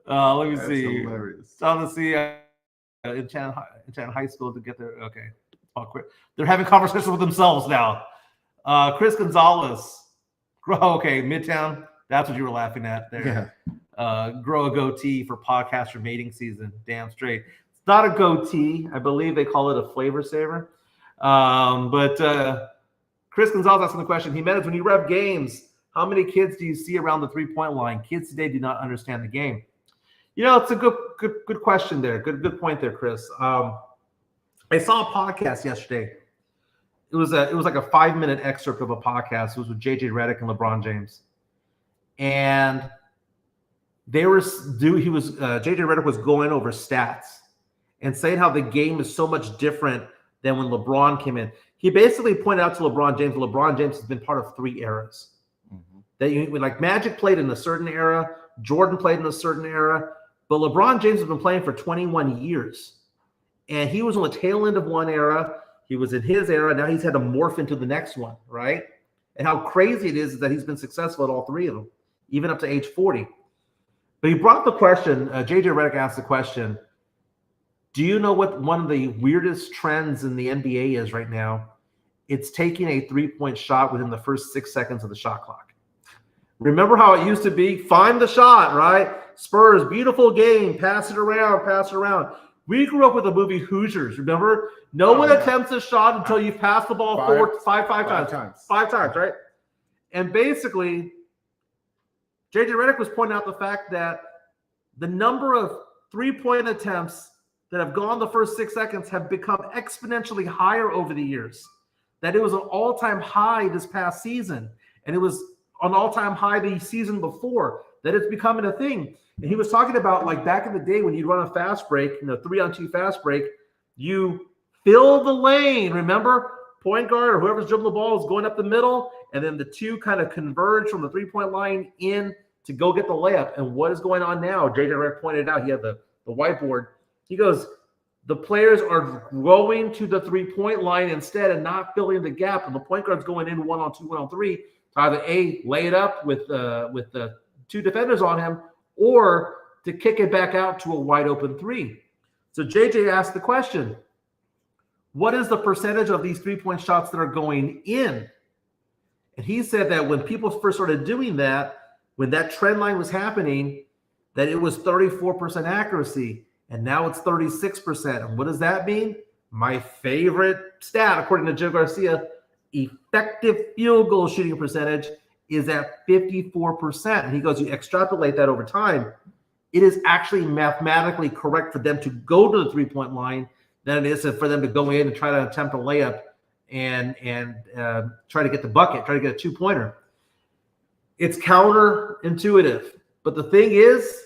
Let me That's see. Hilarious. So let's see. In Chan High School to get there. Okay. They're having conversations with themselves now. Chris Gonzalez. Okay, Midtown. That's what you were laughing at there. Yeah. Grow a goatee for podcast or mating season. Damn straight. It's not a goatee. I believe they call it a flavor saver. But Chris Gonzalez asking the question, Jimenez, when you rev games, how many kids do you see around the three-point line? Kids today do not understand the game. It's a good question there. Good point there, Chris. I saw a podcast yesterday. It was like a 5-minute excerpt of a podcast. It was with JJ Redick and LeBron James, and JJ Redick was going over stats and saying how the game is so much different than when LeBron came in. He basically pointed out to LeBron James has been part of 3 eras. Mm-hmm. That like Magic played in a certain era, Jordan played in a certain era, but LeBron James has been playing for 21 years. And he was on the tail end of one era. He was in his era. Now he's had to morph into the next one, right? And how crazy it is that he's been successful at all 3 of them, even up to age 40. But he brought the question, JJ Redick asked the question, do you know what one of the weirdest trends in the NBA is right now? It's taking a 3-point shot within the first 6 seconds of the shot clock. Remember how it used to be? Find the shot, right? Spurs, beautiful game. Pass it around. We grew up with the movie Hoosiers. Remember? No one attempts a shot until you pass the ball five times. 5 times, right? And basically, JJ Redick was pointing out the fact that the number of 3-point attempts that have gone the first 6 seconds have become exponentially higher over the years. That it was an all-time high this past season, and it was an all-time high the season before. That it's becoming a thing. And he was talking about like back in the day when you'd run a fast break, 3-on-2 fast break, you fill the lane. Remember, point guard or whoever's dribbling the ball is going up the middle, and then the 2 kind of converge from the 3-point line in to go get the layup. And what is going on now? JJ Redick pointed out, he had the whiteboard. He goes, the players are going to the 3-point line instead and not filling the gap, and the point guard's going in 1-on-2, 1-on-3. to either A, lay it up with the two defenders on him, or to kick it back out to a wide open three. So JJ asked the question, what is the percentage of these 3-point shots that are going in? And he said that when people first started doing that, when that trend line was happening, that it was 34% accuracy, and now it's 36%. And what does that mean? My favorite stat, according to Joe Garcia, effective field goal shooting percentage is at 54%. And he goes, you extrapolate that over time, it is actually mathematically correct for them to go to the 3-point line than it is for them to go in and try to attempt a layup and try to get the bucket, try to get a 2-pointer. It's counterintuitive. But the thing is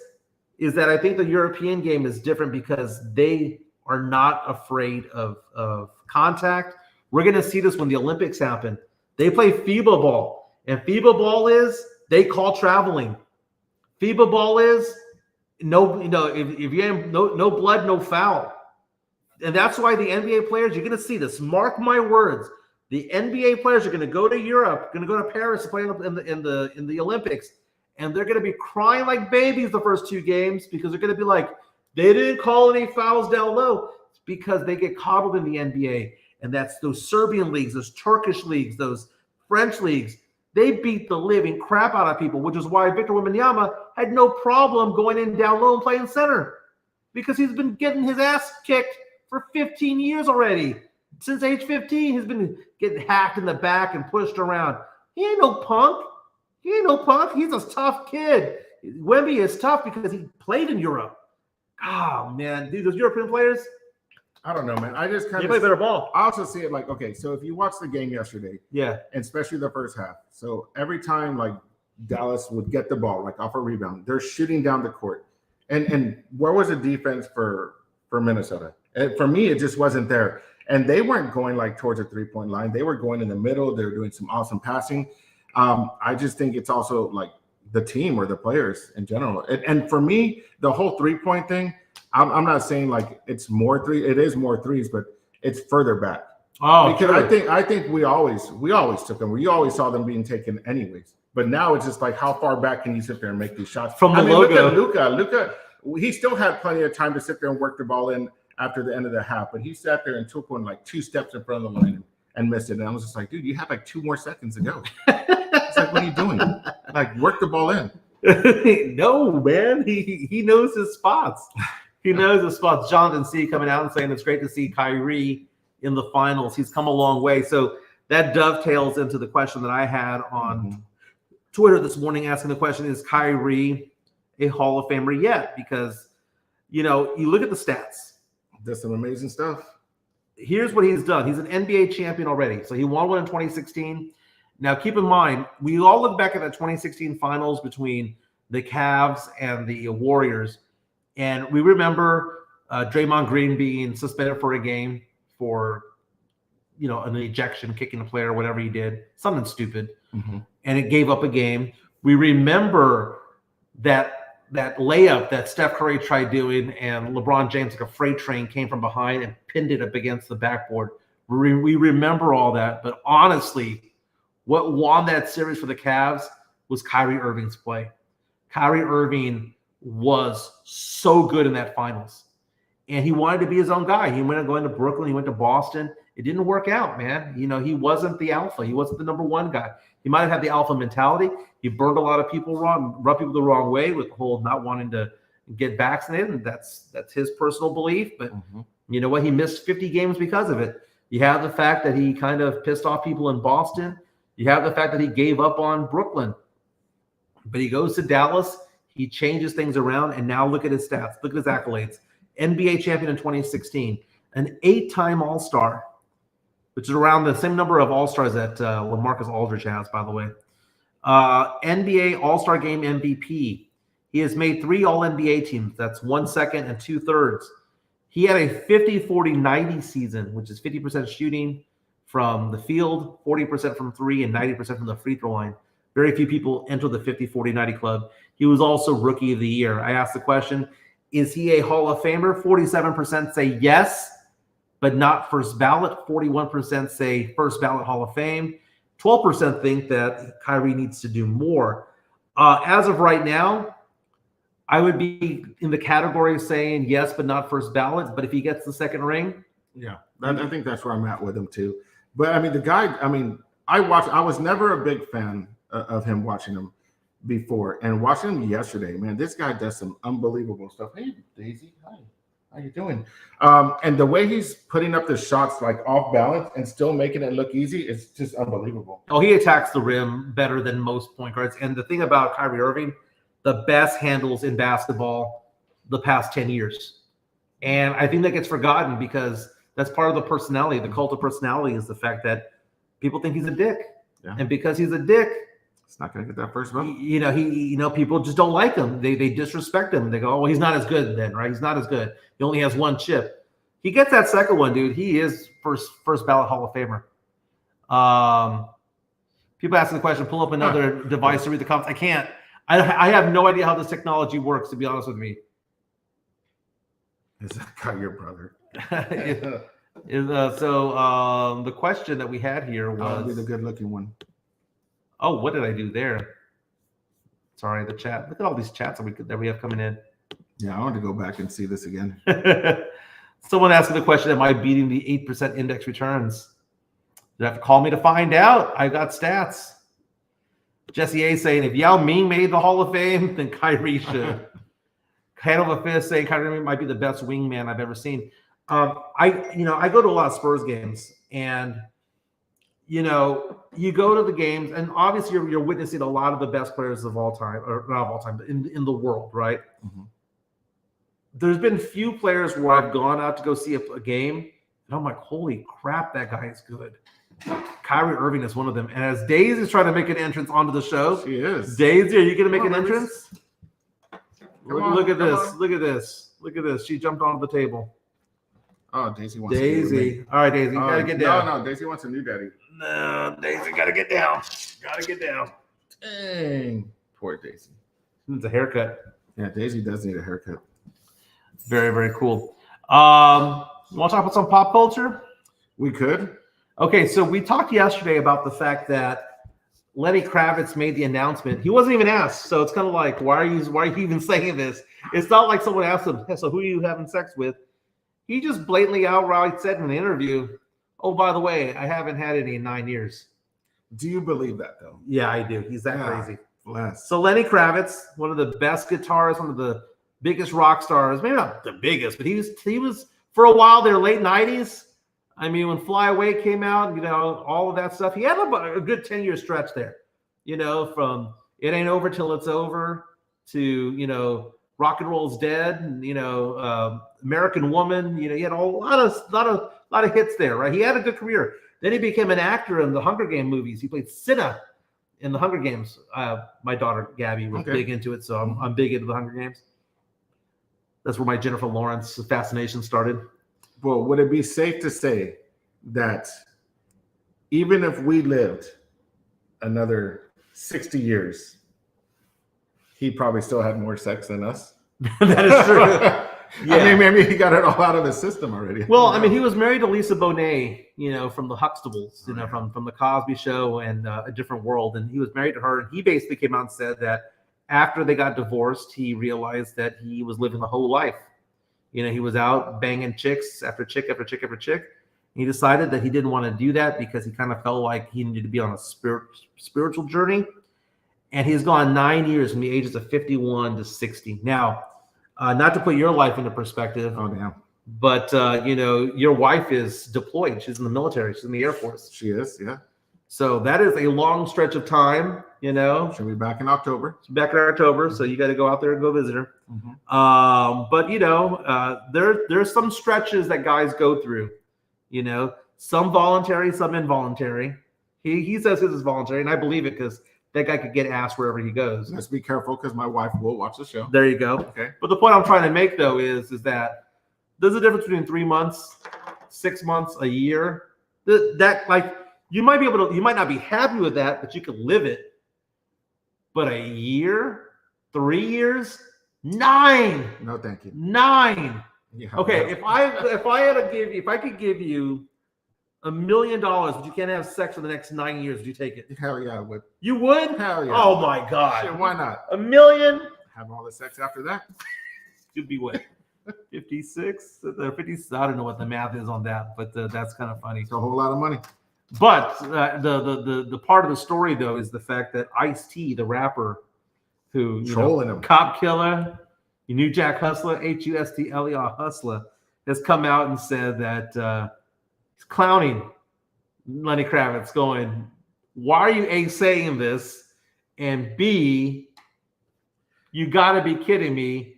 that I think the European game is different because they are not afraid of contact. We're going to see this when the Olympics happen. They play FIBA ball. And FIBA ball is they call traveling. FIBA ball is if you have no blood, no foul. And that's why the NBA players, you're going to see this. Mark my words. The NBA players are going to go to Europe, going to go to Paris to play in the Olympics, and they're going to be crying like babies the first 2 games because they're going to be like, they didn't call any fouls down low. It's because they get coddled in the NBA, and that's those Serbian leagues, those Turkish leagues, those French leagues. They beat the living crap out of people, which is why Victor Wembanyama had no problem going in down low and playing center because he's been getting his ass kicked for 15 years already. Since age 15, he's been getting hacked in the back and pushed around. He ain't no punk. He's a tough kid. Wemby is tough because he played in Europe. Oh, man. Dude, those European players, I don't know, man. I just kind they of play better ball. I also see it like, okay, so if you watch the game yesterday, Yeah. and especially the first half, so every time like Dallas would get the ball, like off a rebound, they're shooting down the court. And where was the defense for Minnesota? And for me, it just wasn't there. And they weren't going like towards a 3-point line. They were going in the middle. They were doing some awesome passing. I just think it's also like the team or the players in general. And for me, the whole 3-point thing, I'm not saying like it's more three. It is more threes, but it's further back. Oh, because sure. I think we always took them. We always saw them being taken anyways. But now it's just like how far back can you sit there and make these shots? From the logo. Look at Luka. Luka, he still had plenty of time to sit there and work the ball in after the end of the half, but he sat there and took one like 2 steps in front of the line and missed it. And I was just like, dude, you have like 2 more seconds to go. It's like, what are you doing? Like, work the ball in. No, man. He knows his spots. He knows his spots. Jonathan C. coming out and saying it's great to see Kyrie in the finals. He's come a long way. So that dovetails into the question that I had on Twitter this morning, asking the question, is Kyrie a Hall of Famer yet? Because, you look at the stats. Does some amazing stuff. Here's what he's done. He's an NBA champion already. So he won one in 2016. Now, keep in mind, we all look back at that 2016 finals between the Cavs and the Warriors, and we remember Draymond Green being suspended for a game for, an ejection, kicking a player, whatever he did, something stupid, and it gave up a game. We remember that layup that Steph Curry tried doing, and LeBron James, like a freight train, came from behind and pinned it up against the backboard. We remember all that, but honestly, what won that series for the Cavs was Kyrie Irving's play. Kyrie Irving was so good in that finals, and he wanted to be his own guy. He went going to Brooklyn. He went to Boston. It didn't work out, man. He wasn't the alpha. He wasn't the number one guy. He might have had the alpha mentality. He burned a lot of people wrong, rubbed people the wrong way with the whole not wanting to get vaccinated, and that's his personal belief. But you know what? He missed 50 games because of it. You have the fact that he kind of pissed off people in Boston. You have the fact that he gave up on Brooklyn. But he goes to Dallas. He changes things around, and now look at his stats. Look at his accolades. NBA champion in 2016, an 8-time All-Star, which is around the same number of All-Stars that LaMarcus Aldridge has, by the way. NBA All-Star Game MVP. He has made 3 All-NBA teams. That's 1 second and 2/3. He had a 50-40-90 season, which is 50% shooting from the field, 40% from 3, and 90% from the free throw line. Very few people enter the 50-40-90 club. He was also Rookie of the Year. I asked the question, is he a Hall of Famer? 47% say yes, but not first ballot. 41% say first ballot Hall of Fame. 12% think that Kyrie needs to do more. As of right now, I would be in the category of saying yes, but not first ballot. But if he gets the second ring, yeah, I think that's where I'm at with him too. But I mean, the guy. I mean, I was never a big fan of him watching him before, and watching him yesterday, man, this guy does some unbelievable stuff. Hey, Daisy, hi, how you doing? And the way he's putting up the shots like off balance and still making it look easy, it's just unbelievable. Oh, he attacks the rim better than most point guards. And the thing about Kyrie Irving, the best handles in basketball the past 10 years. And I think that gets forgotten because that's part of the personality. The cult of personality is the fact that people think he's a dick. Yeah. And because he's a dick, it's not going to get that first vote. People just don't like him. They disrespect him. They go, oh, well, he's not as good then, right? He's not as good. He only has one chip. He gets that second one, dude. He is first ballot Hall of Famer. People asking the question, pull up another device to read the comments. I can't. I have no idea how this technology works, to be honest with me. Is that guy your brother? The question that we had here was... I'll be the good-looking one. Oh, what did I do there? Sorry, the chat. Look at all these chats that we have coming in. Yeah, I want to go back and see this again. Someone asking the question, am I beating the 8% index returns? You have to call me to find out. I got stats. Jesse A saying, if Yao Ming made the Hall of Fame, then Kyrie should. Hand of a fist saying Kyrie might be the best wingman I've ever seen. I go to a lot of Spurs games, and you go to the games, and obviously you're witnessing a lot of the best players of all time, or not of all time, but in the world, right? Mm-hmm. There's been few players where I've gone out to go see a game, and I'm like, holy crap, that guy is good. Kyrie Irving is one of them. And as Daisy is trying to make an entrance onto the show, she is. Daisy, are you going to make an entrance? Look at this. Look at this. Look at this. She jumped onto the table. Oh, Daisy wants Daisy. All right, Daisy, you got to get down. No, Daisy wants a new daddy. No, Daisy, got to get down. Got to get down. Dang. Poor Daisy. Needs a haircut. Yeah, Daisy does need a haircut. Very, very cool. You want to talk about some pop culture? We could. Okay, so we talked yesterday about the fact that Lenny Kravitz made the announcement. He wasn't even asked, so it's kind of like, why are you even saying this? It's not like someone asked him, so who are you having sex with? He just blatantly outright said in the interview, oh, by the way, I haven't had any in 9 years. Do you believe that, though? Yeah, I do. He's that crazy. Bless. So Lenny Kravitz, one of the best guitarists, one of the biggest rock stars, maybe not the biggest, but he was for a while there, late 90s. I mean, when Fly Away came out, all of that stuff, he had a good 10-year stretch there, from It Ain't Over Till It's Over to, Rock and Roll's Dead, and, American Woman, he had a lot of hits there, right? He had a good career. Then he became an actor in the Hunger Games movies. He played Cinna in the Hunger Games. My daughter, Gabby, was big into it, so I'm big into the Hunger Games. That's where my Jennifer Lawrence fascination started. Well, would it be safe to say that even if we lived another 60 years, he probably still had more sex than us? That is true. Yeah. I mean, maybe he got it all out of his system already. Well, I mean, he was married to Lisa Bonet, from the Huxtables, from the Cosby Show and A Different World. And he was married to her. And he basically came out and said that after they got divorced, he realized that he was living the whole life. He was out banging chicks after chick after chick after chick. He decided that he didn't want to do that because he kind of felt like he needed to be on a spiritual journey. And he's gone 9 years from the ages of 51 to 60. Now, not to put your life into perspective. Oh, damn. But, your wife is deployed. She's in the military. She's in the Air Force. She is, yeah. So that is a long stretch of time, She'll be back in October. Back in October, so you got to go out there and go visit her. Mm-hmm. But, there's some stretches that guys go through, some voluntary, some involuntary. He says his is voluntary, and I believe it because that guy could get ass wherever he goes. Let's be careful because my wife will watch the show. There you go. Okay. But the point I'm trying to make, though, is that there's a difference between 3 months, 6 months, a year. You might not be happy with that, but you can live it. But a year, 3 years, 9. No, thank you. 9. Yeah. Okay, if I could give you $1 million, but you can't have sex for the next 9 years. Would you take it? Hell yeah, I would. You would? Hell yeah. Oh my God. Shit, why not? $1 million? Have all the sex after that? Could be what? 56? 50? I don't know what the math is on that, but that's kind of funny. It's a whole lot of money. But the part of the story, though, is the fact that Ice-T, the rapper, who Trolling him. Cop Killer, New Jack Hustler, Hustler, Hustler, has come out and said that he's clowning Lenny Kravitz, going, "Why are you A, saying this, and B, you got to be kidding me?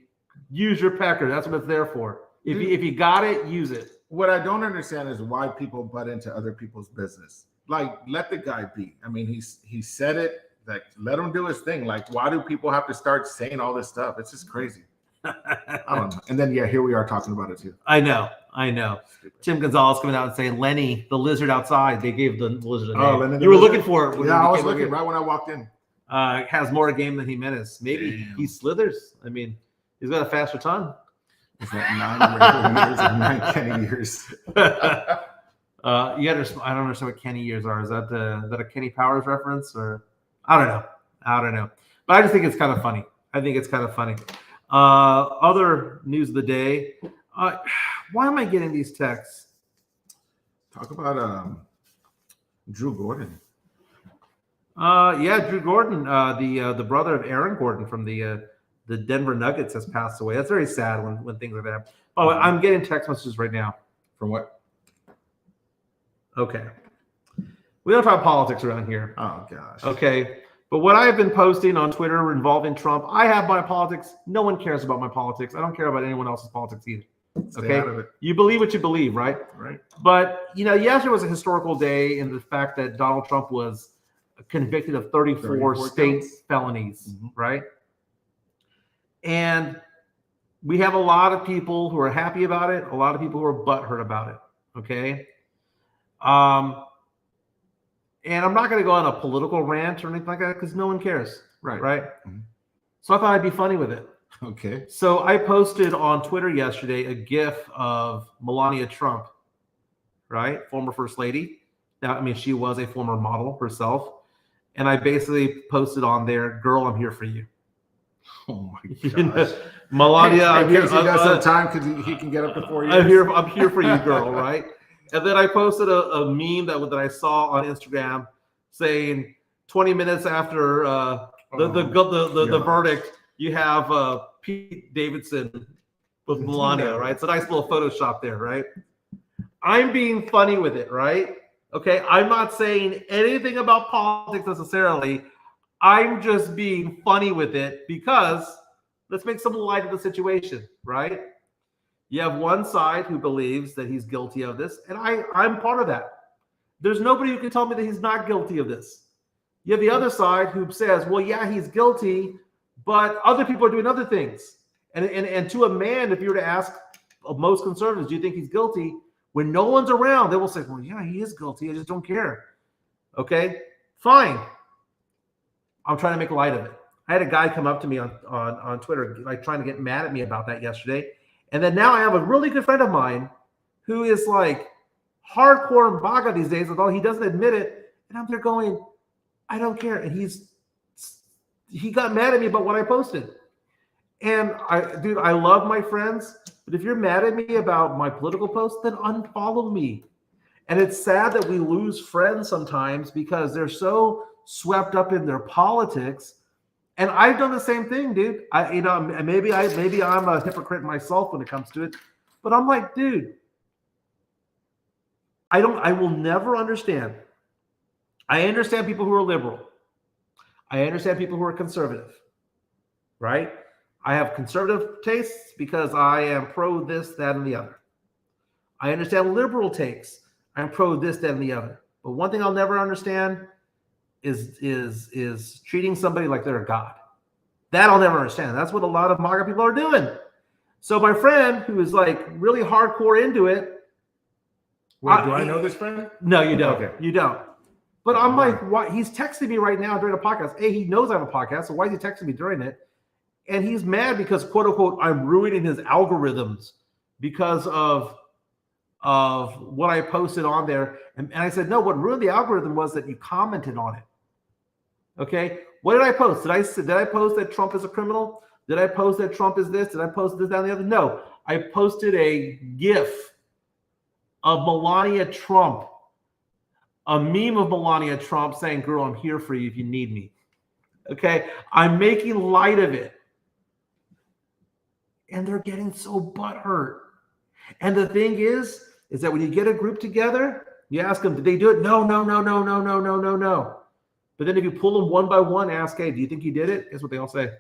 Use your pecker. That's what it's there for. If you got it, use it." What I don't understand is why people butt into other people's business. Like, let the guy be. I mean, he said it. Like, let him do his thing. Like, why do people have to start saying all this stuff? It's just crazy. I don't know. And then, yeah, here we are talking about it too. I know. Stupid. Tim Gonzalez coming out and saying, Lenny, the lizard outside. They gave the lizard a name. Lenny, you were looking for it. Yeah, I was looking right when I walked in. Has more game than Jimenez. Maybe Damn. he slithers. I mean, he's got a faster tongue. It's like 9 regular years and 9 Kenny years. I don't understand what Kenny years are. Is that a Kenny Powers reference, or I don't know. But I just think it's kind of funny. Other news of the day. Why am I getting these texts? Talk about Drew Gordon. Yeah, Drew Gordon, the brother of Aaron Gordon from the Denver Nuggets, has passed away. That's very sad when things like that happen. Oh, I'm getting text messages right now. From what? Okay. We don't talk politics around here. Oh, gosh. Okay. But what I've been posting on Twitter involving Trump, I have my politics. No one cares about my politics. I don't care about anyone else's politics either. Stay out of it. You believe what you believe, right? Right. But, yes, it was a historical day in the fact that Donald Trump was convicted of 34 state felonies, right? And we have a lot of people who are happy about it, a lot of people who are butthurt about it, okay? And I'm not going to go on a political rant or anything like that because no one cares, right? Mm-hmm. So I thought I'd be funny with it. Okay. So I posted on Twitter yesterday a GIF of Melania Trump, right? Former First Lady. Now, I mean, she was a former model herself. And I basically posted on there, "Girl, I'm here for you." Oh my gosh. Melania, I'm here. He got some time because he can get up to 4 years. I'm here for you, girl, right? And then I posted a meme that I saw on Instagram saying 20 minutes after the verdict, you have Pete Davidson with Melania, right? It's a nice little Photoshop there, right? I'm being funny with it, right? Okay, I'm not saying anything about politics necessarily. I'm just being funny with it because let's make some light of the situation, right? You have one side who believes that he's guilty of this, and I'm part of that. There's nobody who can tell me that he's not guilty of this. You have the other side who says, well, yeah, he's guilty, but other people are doing other things. And to a man, if you were to ask most conservatives, do you think he's guilty? When no one's around, they will say, well, yeah, he is guilty. I just don't care. Okay, fine. I'm trying to make light of it. I had a guy come up to me on Twitter, like trying to get mad at me about that yesterday. And then now I have a really good friend of mine who is like hardcore MAGA these days, although he doesn't admit it. And I'm there going, I don't care. And he got mad at me about what I posted. And I love my friends, but if you're mad at me about my political posts, then unfollow me. And it's sad that we lose friends sometimes because they're so swept up in their politics. And I've done the same thing, dude. Maybe I'm a hypocrite myself when it comes to it, but I'm like, dude, I will never understand. I understand people who are liberal. I understand people who are conservative, right? I have conservative tastes because I am pro this, that, and the other. I understand liberal takes. I'm pro this, that, and the other. But one thing I'll never understand is treating somebody like they're a god. That I'll never understand. That's what a lot of MAGA people are doing. So my friend, who is like really hardcore into it. Wait, do I know this friend? No, you don't. Okay. You don't. But I'm like, why? He's texting me right now during a podcast. He knows I have a podcast, so why is he texting me during it? And he's mad because, quote unquote, I'm ruining his algorithms because of of what I posted on there. And I said, no, what ruined the algorithm was that you commented on it. Okay. What did I post? Did I post that Trump is a criminal? Did I post that Trump is this? Did I post this, that, and the other? No. I posted a GIF of Melania Trump, a meme of Melania Trump saying, girl, I'm here for you if you need me. Okay. I'm making light of it. And they're getting so butthurt. And the thing is that when you get a group together, you ask them, did they do it? No. But then if you pull them one by one, ask, hey, do you think you did it? Guess what they all say?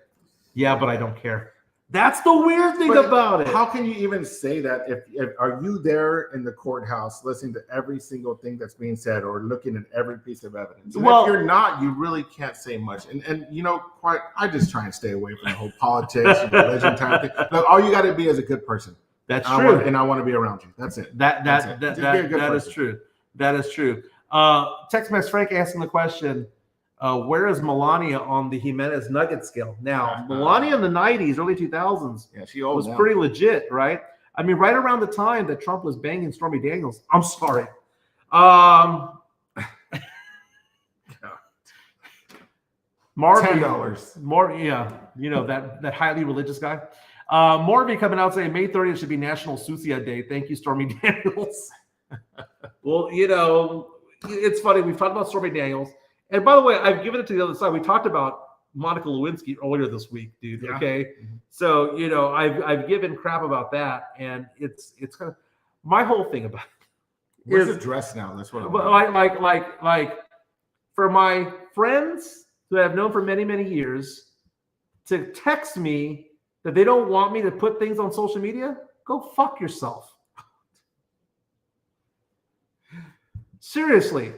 Yeah, but I don't care. That's the weird thing about it. How can you even say that if are you there in the courthouse listening to every single thing that's being said or looking at every piece of evidence? And if you're not, you really can't say much. And you know, I just try and stay away from the whole politics and religion type thing. Look, all you got to be is a good person. That's true. I want to be around you. That's it. That is true. That is true. Text Max Frank asking the question, where is Melania on the Jimenez Nugget scale? Now, Melania in the 90s, early 2000s, she was pretty legit, right? I mean, right around the time that Trump was banging Stormy Daniels. I'm sorry. $10. More, yeah, you know, that highly religious guy. Morby coming out saying May 30th should be National Suicide Day. Thank you, Stormy Daniels. Well, you know, it's funny. We've talked about Stormy Daniels. And by the way, I've given it to the other side. We talked about Monica Lewinsky earlier this week, dude. Yeah. Okay. Mm-hmm. So, you know, I've given crap about that. And it's kind of my whole thing about it. Where's the dress now? That's what I'm like for my friends who I've known for many, many years to text me that they don't want me to put things on social media, go fuck yourself. Seriously.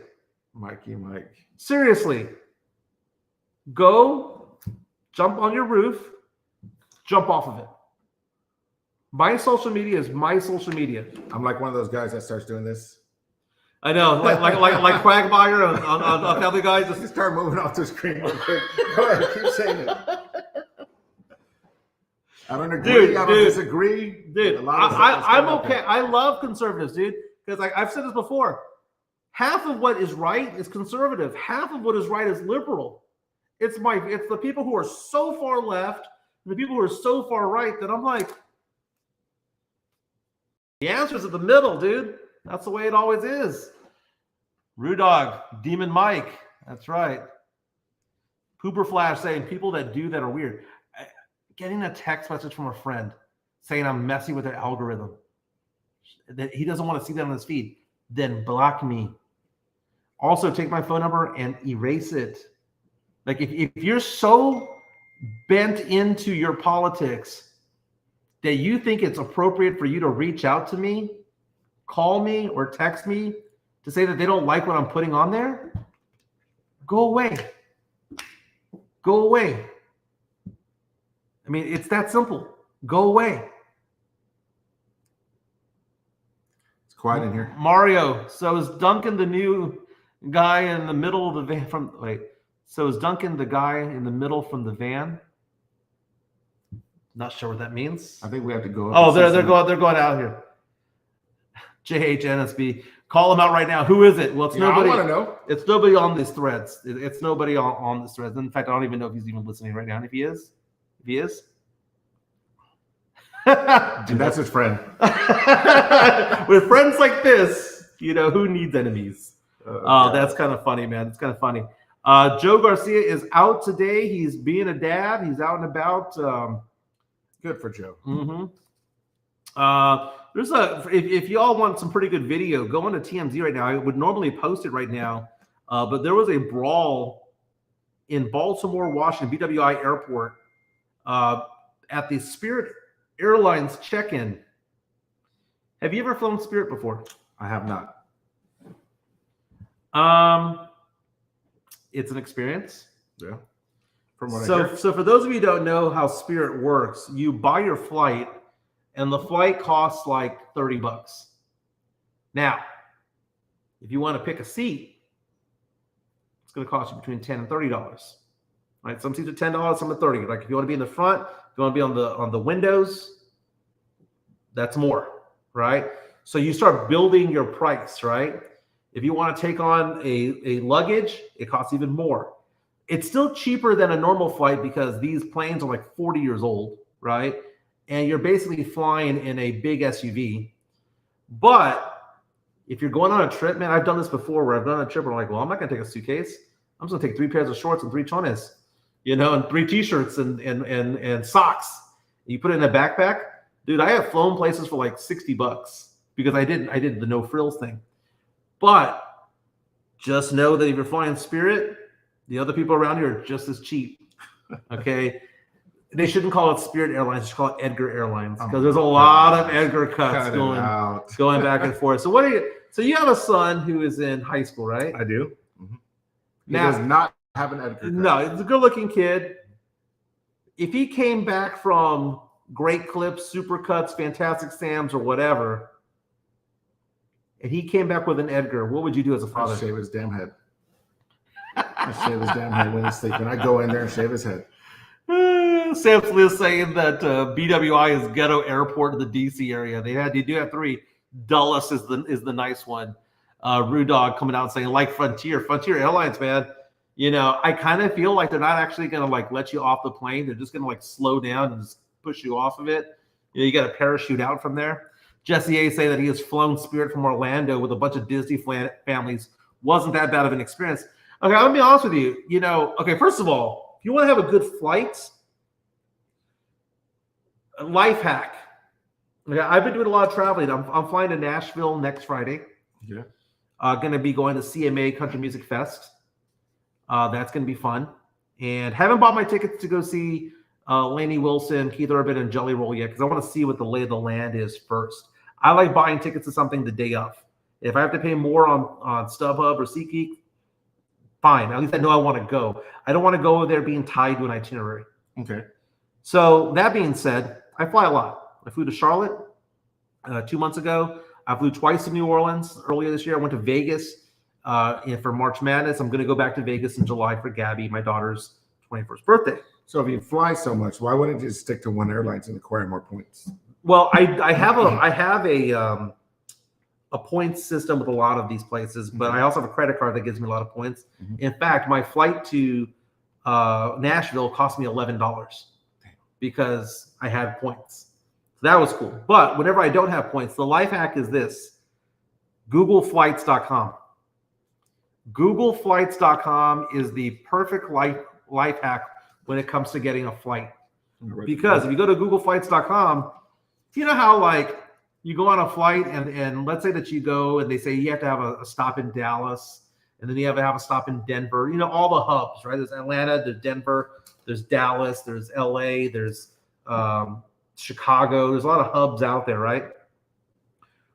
Mikey Mike. Seriously. Go jump on your roof, jump off of it. My social media is my social media. I'm like one of those guys that starts doing this. I know, like Quagmire on Family Guy. Just start moving off the screen real quick. Go ahead, keep saying it. I don't agree. I don't disagree. Dude, I'm okay. I love conservatives, dude, because I've said this before. Half of what is right is conservative. Half of what is right is liberal. It's the people who are so far left and the people who are so far right that I'm like, the answer's at the middle, dude. That's the way it always is. Rudog, Demon Mike. That's right. Pooper Flash saying people that do that are weird. Getting a text message from a friend saying I'm messing with their algorithm, that he doesn't want to see that on his feed, then block me. Also, take my phone number and erase it. Like if you're so bent into your politics that you think it's appropriate for you to reach out to me, call me or text me to say that they don't like what I'm putting on there, go away. Go away. I mean, it's that simple. Go away. It's quiet in here. Mario, so is Duncan the new guy in the middle of the van so is Duncan the guy in the middle from the van? Not sure what that means. I think we have to go. Oh, they're going out here. JHNSB. Call him out right now. Who is it? Well, it's nobody. I want to know. It's nobody on these threads. It's nobody on this thread. In fact, I don't even know if he's even listening right now. And if he is, Dude, that's his friend. With friends like this, you know, who needs enemies? That's kind of funny, man. It's kind of funny. Joe Garcia is out today. He's being a dad. He's out and about. Good for Joe. Mm-hmm. If you all want some pretty good video, go on to TMZ right now. I would normally post it right now, but there was a brawl in Baltimore, Washington, BWI Airport, at the Spirit Airlines check-in. Have you ever flown Spirit before? I have not. It's an experience. Yeah. So for those of you who don't know how Spirit works, you buy your flight and the flight costs like $30. Now, if you want to pick a seat, it's going to cost you between $10 and $30. Right? Some seats are $10, some are $30. Like if you want to be in the front, if you want to be on the windows, that's more, right? So you start building your price, right? If you want to take on a luggage, it costs even more. It's still cheaper than a normal flight because these planes are like 40 years old, right? And you're basically flying in a big SUV. But if you're going on a trip, man, I've done this before where I've done a trip where I'm like, well, I'm not going to take a suitcase. I'm just going to take 3 pairs of shorts and 3 chones, and 3 t-shirts and socks. You put it in a backpack. Dude, I have flown places for like $60 because I did the no frills thing. But just know that if you're flying Spirit, the other people around here are just as cheap. Okay. They shouldn't call it Spirit Airlines, just call it Edgar Airlines because there's a lot of Edgar cuts going back and forth. So you have a son who is in high school, right? I do. Mm-hmm. He Now, does not have an Edgar cut. No, he's a good-looking kid. If he came back from Great Clips, Super Cuts, Fantastic Sams, or whatever, and he came back with an Edgar, what would you do as a father? I'd shave his damn head. I shave his damn head when he's sleeping. I go in there and shave his head. Sam Smith saying that BWI is ghetto airport in the DC area. They do have 3. Dulles is the nice one. Rude Dog coming out and saying like Frontier Airlines, man. I kind of feel like they're not actually going to like let you off the plane. They're just going to like slow down and just push you off of it. You got to parachute out from there. Jesse A saying that he has flown Spirit from Orlando with a bunch of Disney families. Wasn't that bad of an experience. Okay, let me be honest with you. Okay, first of all, if you want to have a good flight, a life hack. Okay, I've been doing a lot of traveling. I'm flying to Nashville next Friday. Yeah. Going to be going to CMA Country Music Fest. That's going to be fun. And haven't bought my tickets to go see Lainey Wilson, Keith Urban, and Jelly Roll yet because I want to see what the lay of the land is first. I like buying tickets to something the day of. If I have to pay more on StubHub or SeatGeek, fine. At least I know I want to go. I don't want to go there being tied to an itinerary. Okay. So that being said, I fly a lot. I flew to Charlotte 2 months ago. I flew twice to New Orleans earlier this year. I went to Vegas for March Madness. I'm going to go back to Vegas in July for Gabby, my daughter's 21st birthday. So if you fly so much, why wouldn't you just stick to one airline and acquire more points? Well, I have a points system with a lot of these places, but I also have a credit card that gives me a lot of points. Mm-hmm. In fact, my flight to Nashville cost me $11 because I had points. So that was cool. But whenever I don't have points, the life hack is this: GoogleFlights.com. GoogleFlights.com is the perfect life hack when it comes to getting a flight. Because if you go to GoogleFlights.com, you know how like you go on a flight and let's say that you go and they say you have to have a stop in Dallas and then you have to have a stop in Denver. All the hubs, right? There's Atlanta, there's Denver, there's Dallas, there's LA, there's Chicago. There's a lot of hubs out there, right?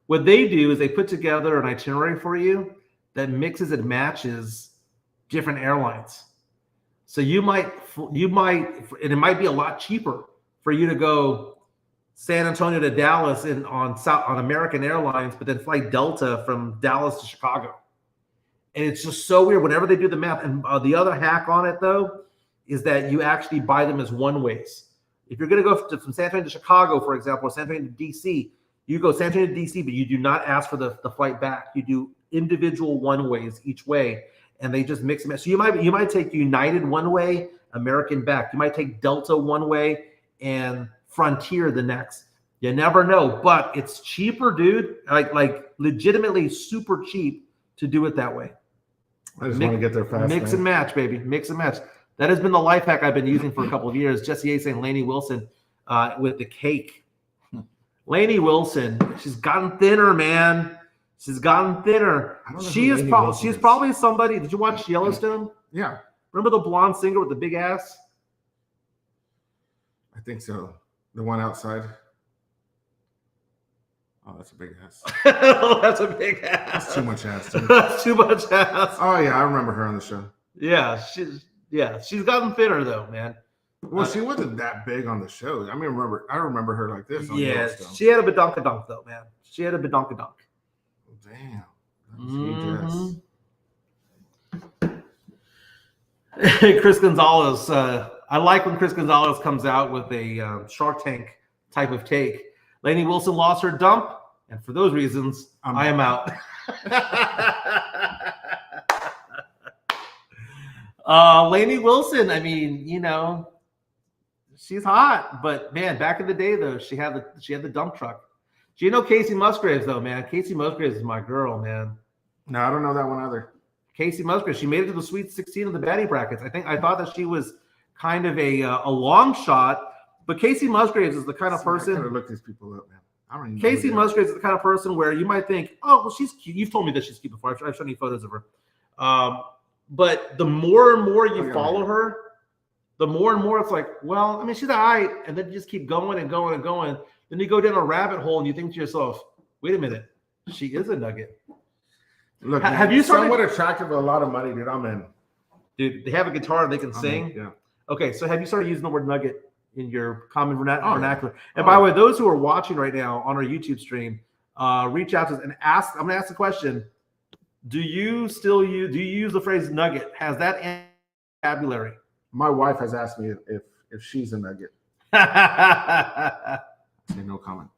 What they do is they put together an itinerary for you that mixes and matches different airlines. So you might, and it might be a lot cheaper for you to go San Antonio to Dallas on American Airlines, but then fly Delta from Dallas to Chicago. And it's just so weird whenever they do the math. And the other hack on it, though, is that you actually buy them as one-ways. If you're going to go from San Antonio to Chicago, for example, or San Antonio to D.C., you go San Antonio to D.C., but you do not ask for the flight back. You do individual one-ways each way, and they just mix and match. So you might take United one way, American back. You might take Delta one way, and Frontier the next. You never know, but it's cheaper, dude. Like legitimately super cheap to do it that way. I just want to get there fast. Mix and match, baby. Mix and match. That has been the life hack I've been using for a couple of years. Jesse A saying Lainey Wilson with the cake. Lainey Wilson, she's gotten thinner, man. She's gotten thinner. She's probably somebody. Did you watch Yellowstone? Yeah. Remember the blonde singer with the big ass? I think so. The one outside. Oh, that's a big ass. That's a big ass. That's too much ass. That's too much ass. Oh yeah, I remember her on the show. Yeah, she's gotten thinner though, man. Well, she wasn't that big on the show. I remember her like this. On Yellowstone. She had a badonkadonk though, man. She had a badonkadonk. Damn. Mm-hmm. Chris Gonzalez. I like when Chris Gonzalez comes out with a Shark Tank type of take. Lainey Wilson lost her dump. And for those reasons, I am out. Lainey Wilson, I mean, she's hot, but man, back in the day though, she had the dump truck. Do you know Casey Musgraves though, man? Casey Musgraves is my girl, man. No, I don't know that one either. Casey Musgraves, she made it to the Sweet 16 of the batting brackets. I thought that she was kind of a long shot, but Casey Musgraves is the kind of person. I gotta look these people up, man. I don't even Casey Musgraves is the kind of person where you might think, oh, well, she's cute. You've told me that she's cute before. I've shown you photos of her. But the more and more you follow her, the more and more it's like, well, I mean, she's all right. And then you just keep going and going and going. Then you go down a rabbit hole and you think to yourself, wait a minute, she is a nugget. Look, have you started? Somewhat attractive with a lot of money, dude. I'm in. Dude, they have a guitar and they can sing. Yeah. Okay, so have you started using the word nugget in your common vernacular? And by the way, those who are watching right now on our YouTube stream, reach out to us and ask. I'm going to ask the question: do you use the phrase nugget? Has that vocabulary? My wife has asked me if she's a nugget. Say no comment.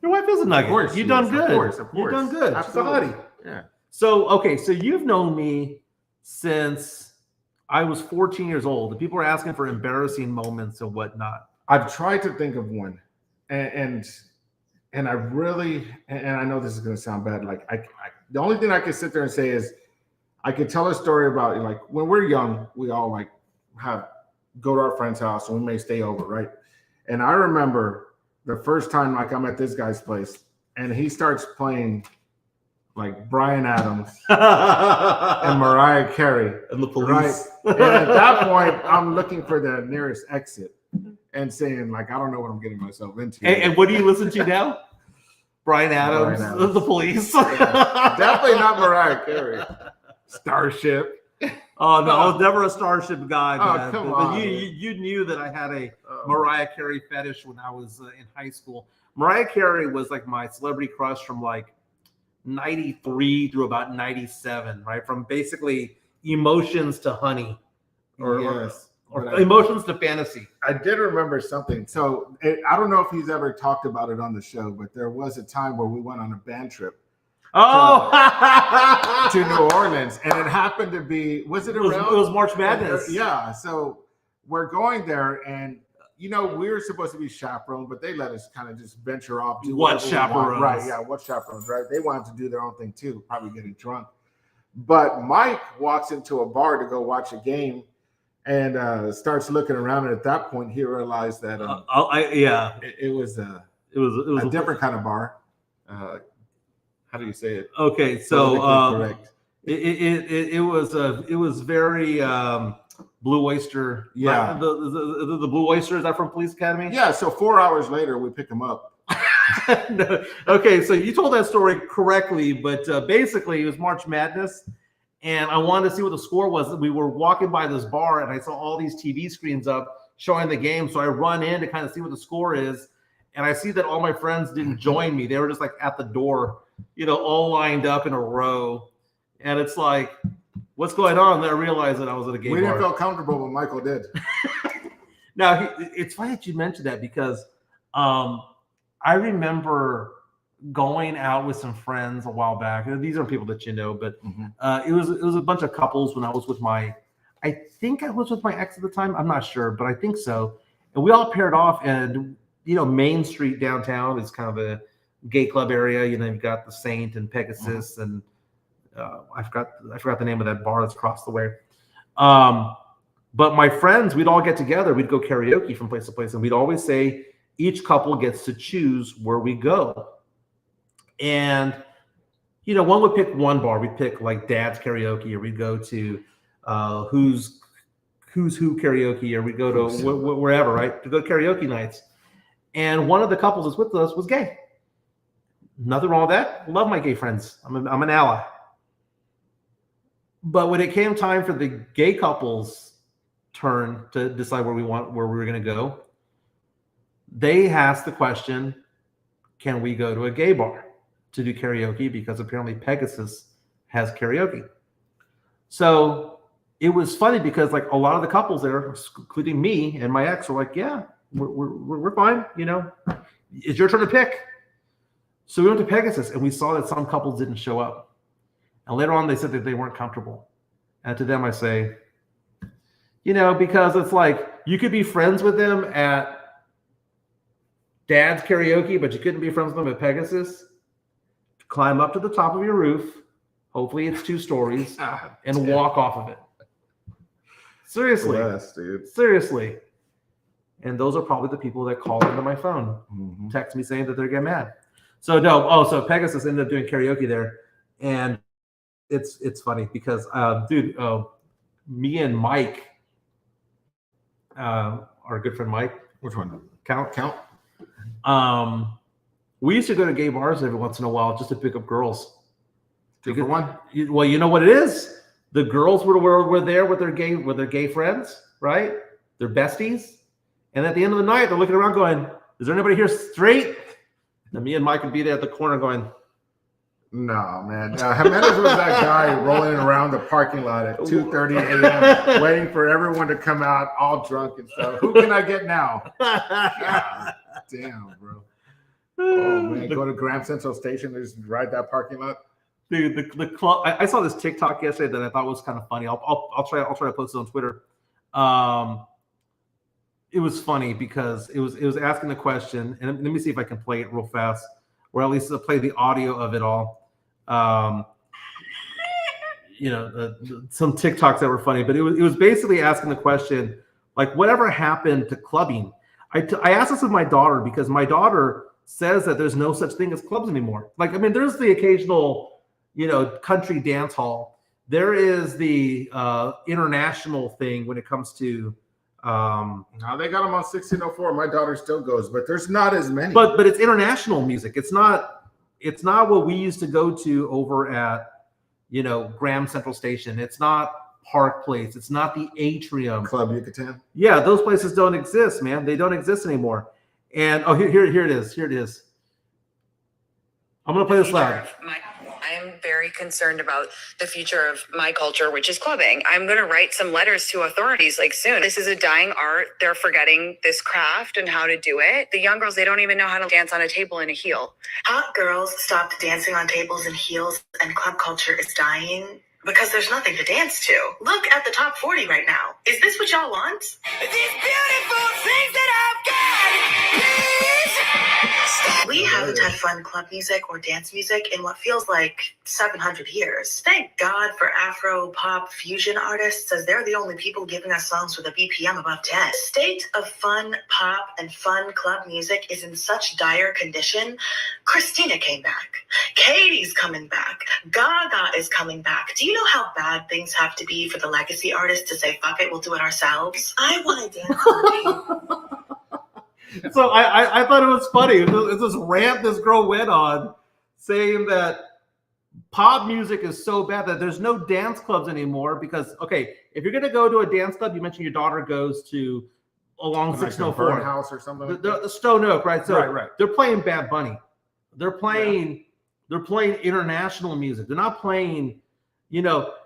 Your wife is a nugget. Of course, You've done good. Of course. You've done good. Absolutely. She's a hottie. Yeah. So you've known me since I was 14 years old. And people are asking for embarrassing moments and whatnot. I've tried to think of one, and I really, and I know this is going to sound bad. Like the only thing I can sit there and say is I could tell a story about like when we're young, we all like go to our friend's house and we may stay over, right? And I remember the first time like I'm at this guy's place and he starts playing like Bryan Adams and Mariah Carey and the Police. Right? And at that point, I'm looking for the nearest exit and saying like, I don't know what I'm getting myself into. And what do you listen to now? Bryan Adams, the Police. Yeah. Definitely not Mariah Carey. Starship. Oh no, I was never a Starship guy. Man. Come but on. You knew that I had a Mariah Carey fetish when I was in high school. Mariah Carey was like my celebrity crush from like 93 through about 97, right? From basically Emotions to Honey, or Emotions to Fantasy. I did remember something. So I don't know if he's ever talked about it on the show, but there was a time where we went on a band trip. To New Orleans, and it happened to be it was March Madness. Yeah, so we're going there, and we were supposed to be chaperoned, but they let us kind of just venture off. What chaperones? Right, yeah, what chaperones, right? They wanted to do their own thing too, probably getting drunk. But Mike walks into a bar to go watch a game and starts looking around, and at that point he realized that it was a different kind of bar. How do you say it? Okay, so correct. It was very Blue Oyster. Yeah, the Blue Oyster, is that from Police Academy? Yeah. So 4 hours later, we pick him up. No. Okay, so you told that story correctly, but basically it was March Madness, and I wanted to see what the score was. We were walking by this bar, and I saw all these TV screens up showing the game. So I run in to kind of see what the score is, and I see that all my friends didn't join me. They were just like at the door, all lined up in a row. And it's like, what's going on? And then I realized that I was at a game bar. We didn't feel comfortable, but Michael did. Now, it's funny that you mentioned that because I remember going out with some friends a while back. These are people that you know, but it was a bunch of couples when I was with I think I was with my ex at the time. I'm not sure, but I think so. And we all paired off, and Main Street downtown is kind of a gay club area. You've got the Saint and Pegasus, and I forgot the name of that bar that's across the way. But my friends, we'd all get together. We'd go karaoke from place to place, and we'd always say each couple gets to choose where we go. And one would pick one bar. We'd pick like Dad's Karaoke, or we'd go to Who's Who Karaoke, or we'd go to wherever, right, to go to karaoke nights. And one of the couples that's with us was gay. Nothing wrong with that. Love my gay friends. I'm an ally. But when it came time for the gay couple's turn to decide where we were going to go, they asked the question, can we go to a gay bar to do karaoke? Because apparently Pegasus has karaoke. So it was funny because like a lot of the couples there, including me and my ex, were like, yeah, we're fine. It's your turn to pick. So we went to Pegasus and we saw that some couples didn't show up. And later on, they said that they weren't comfortable. And to them, I say, because it's like you could be friends with them at Dad's karaoke, but you couldn't be friends with them at Pegasus. Climb up to the top of your roof. Hopefully it's 2 stories and walk off of it. Seriously. Yes, dude. Seriously. And those are probably the people that call into my phone, text me saying that they're getting mad. So so Pegasus ended up doing karaoke there. And it's funny because, me and Mike, our good friend Mike. Which one? Count. We used to go to gay bars every once in a while just to pick up girls. For one? Well, you know what it is? The girls were there with their gay friends, right? Their besties. And at the end of the night, they're looking around going, is there anybody here straight? And me and Mike would be there at the corner going, no, man. Jimenez was that guy rolling around the parking lot at 2:30 a.m. waiting for everyone to come out all drunk and stuff. Who can I get now? God damn, bro. Oh, man. Go to Grand Central Station and just ride that parking lot. Dude, the club. I saw this TikTok yesterday that I thought was kind of funny. I'll try to post it on Twitter. It was funny because it was asking the question, and let me see if I can play it real fast, or at least play the audio of it all. Some TikToks that were funny, but it was basically asking the question, like, whatever happened to clubbing? I asked this of my daughter because my daughter says that there's no such thing as clubs anymore. Like, I mean, there's the occasional, country dance hall. There is the international thing when it comes to. Now they got them on 1604. My daughter still goes, but there's not as many. But it's international music. It's not what we used to go to over at Grand Central Station. It's not Park Place. It's not the Atrium. Club Yucatan. Yeah, those places don't exist, man. They don't exist anymore. And here it is. Here it is. I'm gonna play this loud. I'm very concerned about the future of my culture, which is clubbing. I'm going to write some letters to authorities soon. This is a dying art. They're forgetting this craft and how to do it. The young girls, they don't even know how to dance on a table in a heel. Hot girls stopped dancing on tables in heels, and club culture is dying because there's nothing to dance to. Look at the top 40 right now. Is this what y'all want? These beautiful things that I've got, please. We haven't had fun club music or dance music in what feels like 700 years. Thank God for Afro pop fusion artists, as they're the only people giving us songs with a BPM above 10. The state of fun pop and fun club music is in such dire condition. Christina came back. Katie's coming back. Gaga is coming back. Do you know how bad things have to be for the legacy artists to say, fuck it, we'll do it ourselves? I want to dance on the table. So I thought it was funny. It's this rant this girl went on saying that pop music is so bad that there's no dance clubs anymore because, okay, if you're going to go to a dance club, you mentioned your daughter goes to along Like 604. House or something. The Stone Oak, right? So right. They're playing Bad Bunny. They're playing international music. They're not playing, I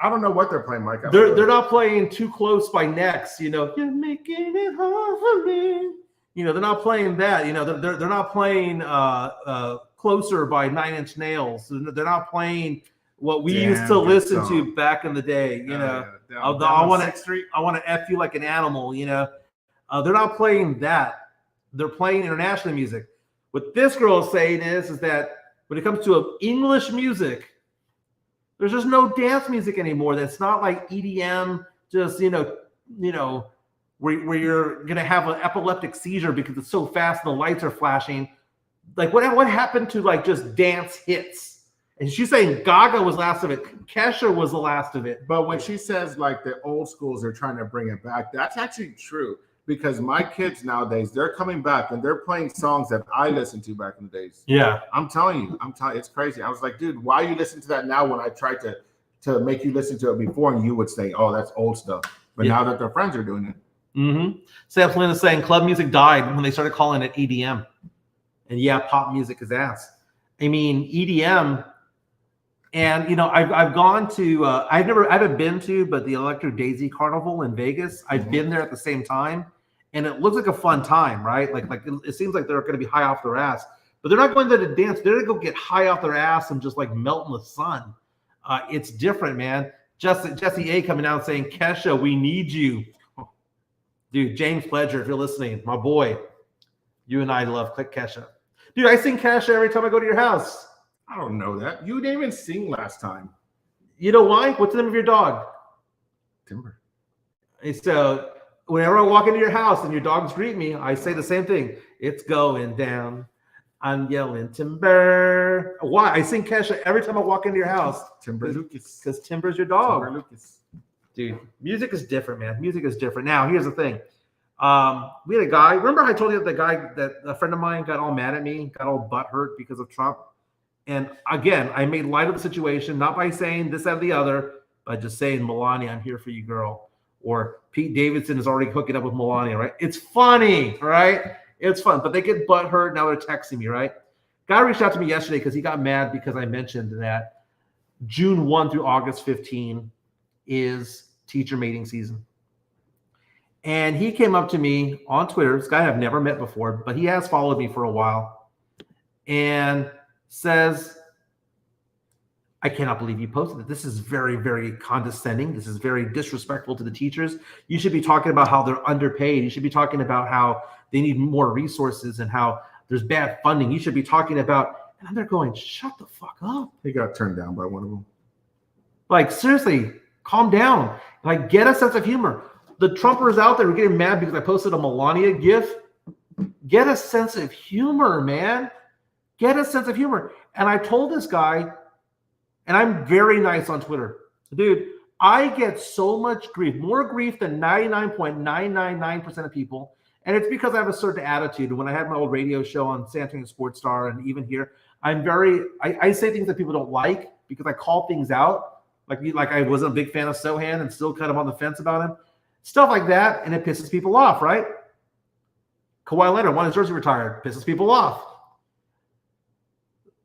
don't know what they're playing, Mike. They're not playing Too Close by Next, You're making it hard for me. They're not playing that. They're not playing Closer by 9 Inch Nails. They're not playing what we used to listen to back in the day. I want to F you like an animal. They're not playing that. They're playing international music. What this girl is saying is that when it comes to English music, there's just no dance music anymore. That's not like EDM. Just where you're gonna have an epileptic seizure because it's so fast and the lights are flashing. Like what happened to like just dance hits? And she's saying Gaga was last of it. Kesha was the last of it. But when she says like the old schools are trying to bring it back, that's actually true because my kids nowadays, they're coming back and they're playing songs that I listened to back in the days. Yeah. I'm telling you, it's crazy. I was like, dude, why are you listening to that now when I tried to make you listen to it before and you would say, oh, that's old stuff. But now that their friends are doing it. Mm-hmm. Sam Flynn is saying club music died when they started calling it EDM. And yeah, pop music is ass. I mean, EDM, and I've gone to I haven't been to, but the Electric Daisy Carnival in Vegas. I've been there at the same time, and it looks like a fun time, right? Like it seems like they're going to be high off their ass. but they're not going there to dance. They're going to go get high off their ass and just like melt in the sun. It's different, man. Jesse A coming out saying, Kesha, we need you. Dude, James Pledger, if you're listening, my boy, you and I love Kesha. Dude, I sing Kesha every time I go to your house. I don't know that. You didn't even sing last time. You know why? What's the name of your dog? Timber. So whenever I walk into your house and your dogs greet me, I say the same thing. It's going down. I'm yelling Timber. Why? I sing Kesha every time I walk into your house. Timber Lucas. Because Timber's your dog. Timber Lucas. Dude, music is different, man. Music is different. Now, here's the thing. We had a guy. Remember I told you that a friend of mine got all mad at me, got all butthurt because of Trump? And again, I made light of the situation, not by saying this, that, or the other, by just saying, Melania, I'm here for you, girl. Or Pete Davidson is already hooking up with Melania, right? It's funny, right? It's fun. But they get butthurt. Now they're texting me, right? Guy reached out to me yesterday because he got mad because I mentioned that June 1 through August 15 is teacher mating season. And he came up to me on Twitter, this guy I've never met before, but he has followed me for a while, and says, I cannot believe you posted it. This is very, very condescending. This is very disrespectful to the teachers. You should be talking about how they're underpaid. You should be talking about how they need more resources and how there's bad funding. You should be talking about, and they're going, shut the fuck up. He got turned down by one of them. Like, seriously, calm down. Like, get a sense of humor. The Trumpers out there are getting mad because I posted a Melania gif. Get a sense of humor, man. Get a sense of humor. And I told this guy, and I'm very nice on Twitter. Dude, I get so much grief, more grief than 99.999% of people. And it's because I have a certain attitude. And when I had my old radio show on San Antonio Sports Star and even here, I say things that people don't like because I call things out. Like I wasn't a big fan of Sohan and still kind of on the fence about him. Stuff like that, and it pisses people off, right? Kawhi Leonard, when his jersey retired, pisses people off.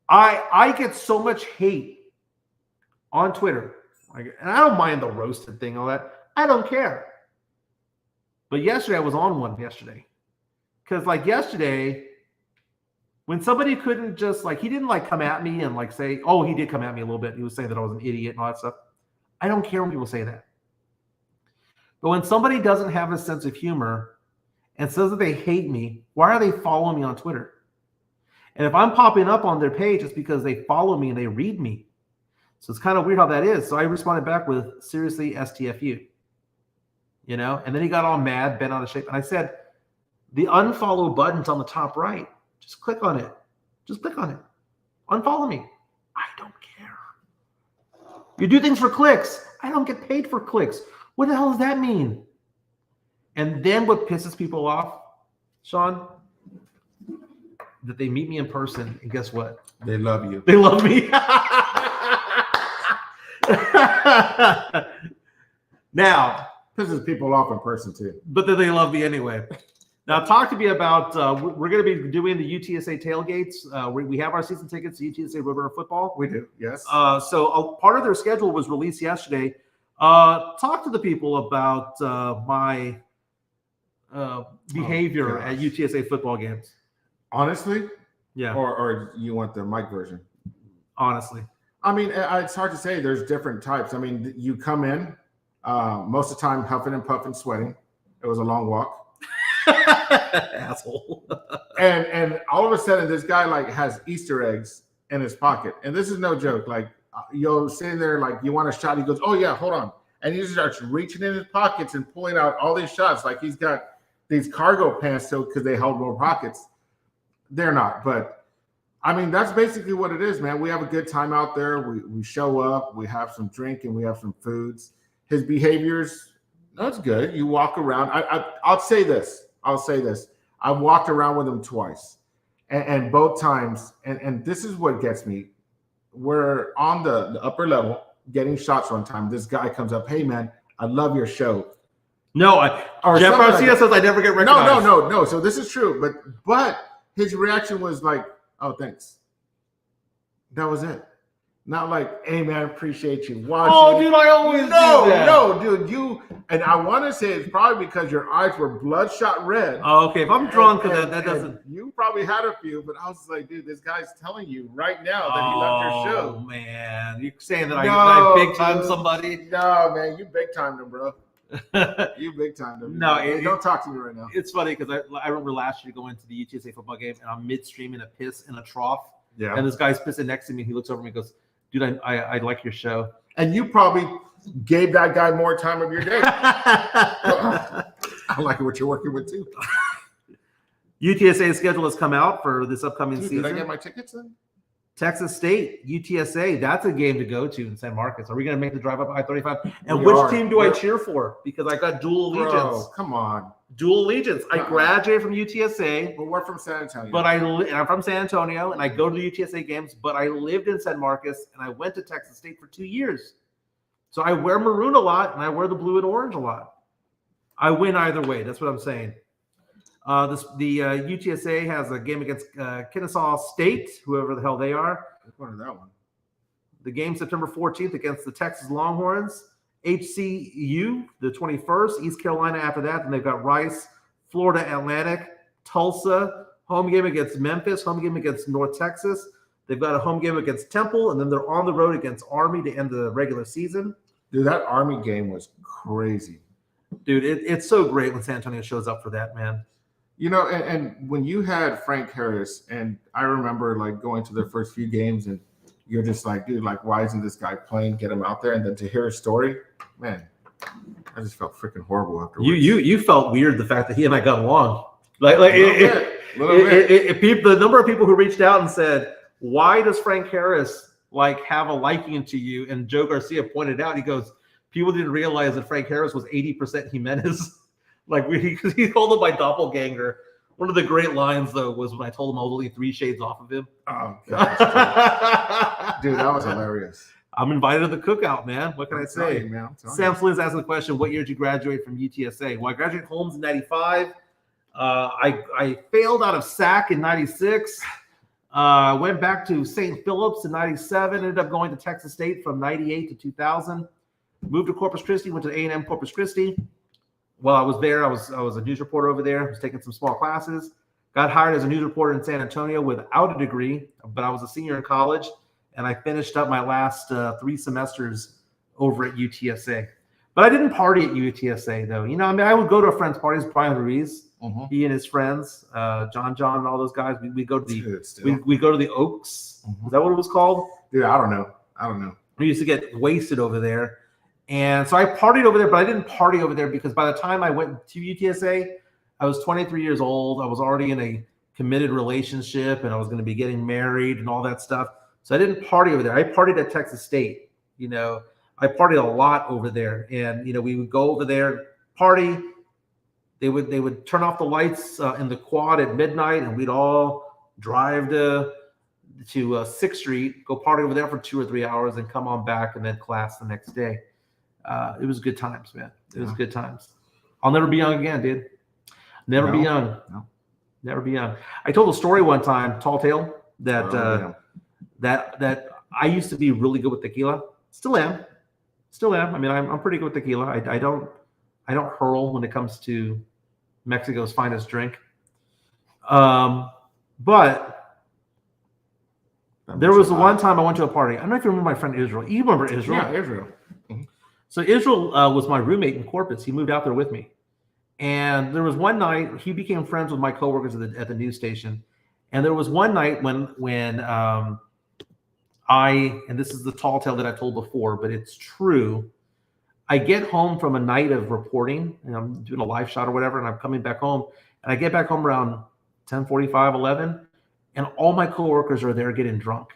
I get so much hate on Twitter. And I don't mind the roasted thing, all that. I don't care. But yesterday, I was on one yesterday. Because like yesterday, when somebody couldn't just like, he didn't like come at me and like say, oh, he did come at me a little bit. He was saying that I was an idiot and all that stuff. I don't care when people say that. But when somebody doesn't have a sense of humor and says that they hate me, why are they following me on Twitter? And if I'm popping up on their page, it's because they follow me and they read me. So it's kind of weird how that is. So I responded back with, seriously, STFU. You know? And then he got all mad, bent out of shape. And I said, the unfollow button's on the top right. Just click on it. Just click on it. Unfollow me. I don't care. You do things for clicks. I don't get paid for clicks. What the hell does that mean? And then what pisses people off, Sean, that they meet me in person, and guess what? They love you. They love me. Now, Pisses people off in person too. but then they love me anyway. Now, talk to me about, we're going to be doing the UTSA tailgates. We have our season tickets to UTSA River Football. We do, yes. So a part of their schedule was released yesterday. Talk to the people about my behavior at UTSA football games. Honestly? Yeah. Or you want the mic version? Honestly. I mean, it's hard to say. There's different types. I mean, you come in, most of the time huffing and puffing, sweating. It was a long walk. Asshole. and all of a sudden, this guy like has Easter eggs in his pocket. And this is no joke. Like, you're sitting there like you want a shot. He goes, oh, yeah, hold on. And he just starts reaching in his pockets and pulling out all these shots. Like he's got these cargo pants still because they hold more pockets. They're not. But, I mean, that's basically what it is, man. We have a good time out there. We show up. We have some drink and we have some foods. His behaviors, that's good. You walk around. I'll say this. I walked around with him twice. And both times, and this is what gets me. We're on the upper level getting shots one time. This guy comes up, hey, man, I love your show. No, Jeff Garcia says I never get recognized. No. So this is true. But his reaction was like, oh, thanks. That was it. Not like, hey man, appreciate you watching. Oh, dude, I always do that. No, dude, and I want to say it's probably because your eyes were bloodshot red. Oh, okay, if I'm drunk, that doesn't. You probably had a few, but I was like, dude, this guy's telling you right now that he left your show. Oh man, you're saying that I big time dude. somebody? No, man, you big timed him, bro. You big timed him. No, don't talk to me right now. It's funny because I remember last year going to the UTSA football game and I'm midstream in a piss in a trough. Yeah. And this guy's pissing next to me. He looks over at me and goes, dude, I like your show. And you probably gave that guy more time of your day. I like what you're working with too. UTSA schedule has come out for this upcoming season. Did I get my tickets then? Texas State, UTSA, that's a game to go to in San Marcos. Are we going to make the drive up I-35? And We which are. team do I cheer for? Because I got dual allegiance. Bro, come on. Dual allegiance. I graduated from UTSA. But we're from San Antonio. But I'm from San Antonio, and I go to the UTSA games, but I lived in San Marcos, and I went to Texas State for 2 years. So I wear maroon a lot, and I wear the blue and orange a lot. I win either way. That's what I'm saying. The UTSA has a game against Kennesaw State, whoever the hell they are. What is that one? The game September 14th against the Texas Longhorns. HCU, the 21st. East Carolina after that. Then they've got Rice, Florida Atlantic, Tulsa. Home game against Memphis. Home game against North Texas. They've got a home game against Temple. And then they're on the road against Army to end the regular season. Dude, that Army game was crazy. Dude, it's so great when San Antonio shows up for that, man. You know, and when you had Frank Harris, and I remember like going to their first few games, and you're just like, dude, like, why isn't this guy playing? Get him out there, and then to hear his story, man, I just felt freaking horrible afterwards. You felt weird the fact that he and I got along. Like the number of people who reached out and said, why does Frank Harris like have a liking to you? And Joe Garcia pointed out, he goes, people didn't realize that Frank Harris was 80% Jimenez. Like he called him my doppelganger. One of the great lines though was when I told him I was only 3 shades off of him. Oh, gosh, dude, that was hilarious. I'm invited to the cookout, man. What can I say? You, man, Sam Flynn's asking the question, what year did you graduate from UTSA? Well, I graduated Holmes in 95. I failed out of SAC in 96. Went back to St. Philip's in 97. Ended up going to Texas State from 98 to 2000. Moved to Corpus Christi. Went to A&M Corpus Christi. While I was there, I was a news reporter over there. I was taking some small classes. Got hired as a news reporter in San Antonio without a degree, but I was a senior in college, and I finished up my last 3 semesters over at UTSA. But I didn't party at UTSA, though. You know, I mean, I would go to a friend's parties, Brian Ruiz, he and his friends, John, and all those guys. We go to the we go to the Oaks. Is that what it was called? Dude, I don't know. We used to get wasted over there. And so I partied over there, but I didn't party over there because by the time I went to UTSA, I was 23 years old. I was already in a committed relationship, and I was going to be getting married and all that stuff. So I didn't party over there. I partied at Texas State. You know, I partied a lot over there, and you know, we would go over there, party. They would turn off the lights in the quad at midnight, and we'd all drive to 6th Street, go party over there for 2 or 3 hours, and come on back, and then class the next day. It was good times, man. It was good times. I'll never be young again, dude. Never be young. No. Never be young. I told a story one time, tall tale, that that I used to be really good with tequila. Still am. I mean, I'm pretty good with tequila. I don't hurl when it comes to Mexico's finest drink. But there was one time I went to a party. I don't know if you remember my friend Israel. You remember Israel? Yeah, Israel. So Israel was my roommate in Corpus. He moved out there with me. And there was one night, he became friends with my coworkers at the news station. And there was one night when and this is the tall tale that I told before, but it's true. I get home from a night of reporting, and I'm doing a live shot or whatever, and I'm coming back home. And I get back home around 10:45, 11, and all my coworkers are there getting drunk.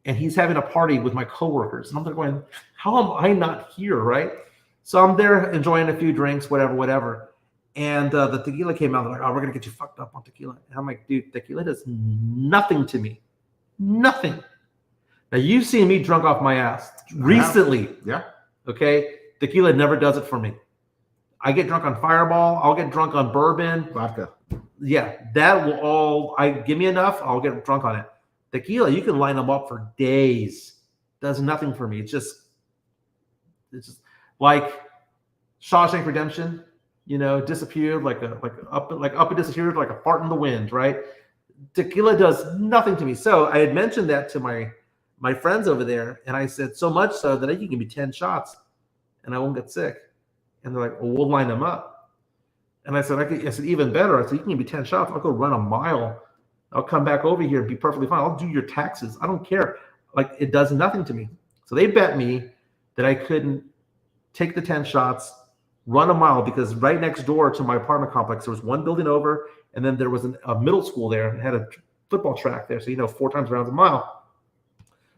And he's having a party with my coworkers. And I'm there going, how am I not here, right? So I'm there enjoying a few drinks, whatever. And the tequila came out. They're like, oh, we're going to get you fucked up on tequila. And I'm like, dude, tequila does nothing to me. Nothing. Now, you've seen me drunk off my ass recently. Yeah. Okay? Tequila never does it for me. I get drunk on Fireball. I'll get drunk on bourbon. Vodka. Yeah, that will all, give me enough, I'll get drunk on it. Tequila, you can line them up for days. does nothing for me. It's just like Shawshank Redemption, disappeared like up and disappeared like a fart in the wind, right? Tequila does nothing to me. So I had mentioned that to my friends over there, and I said, so much so that you can give me 10 shots and I won't get sick. And they're like, well, we'll line them up. And I said, even better. I said, you can give me 10 shots. I'll go run a mile. I'll come back over here and be perfectly fine. I'll do your taxes. I don't care. Like, it does nothing to me. So they bet me that I couldn't take the 10 shots, run a mile, because right next door to my apartment complex, there was one building over, and then there was a middle school there and had a football track there. So, 4 times around a mile.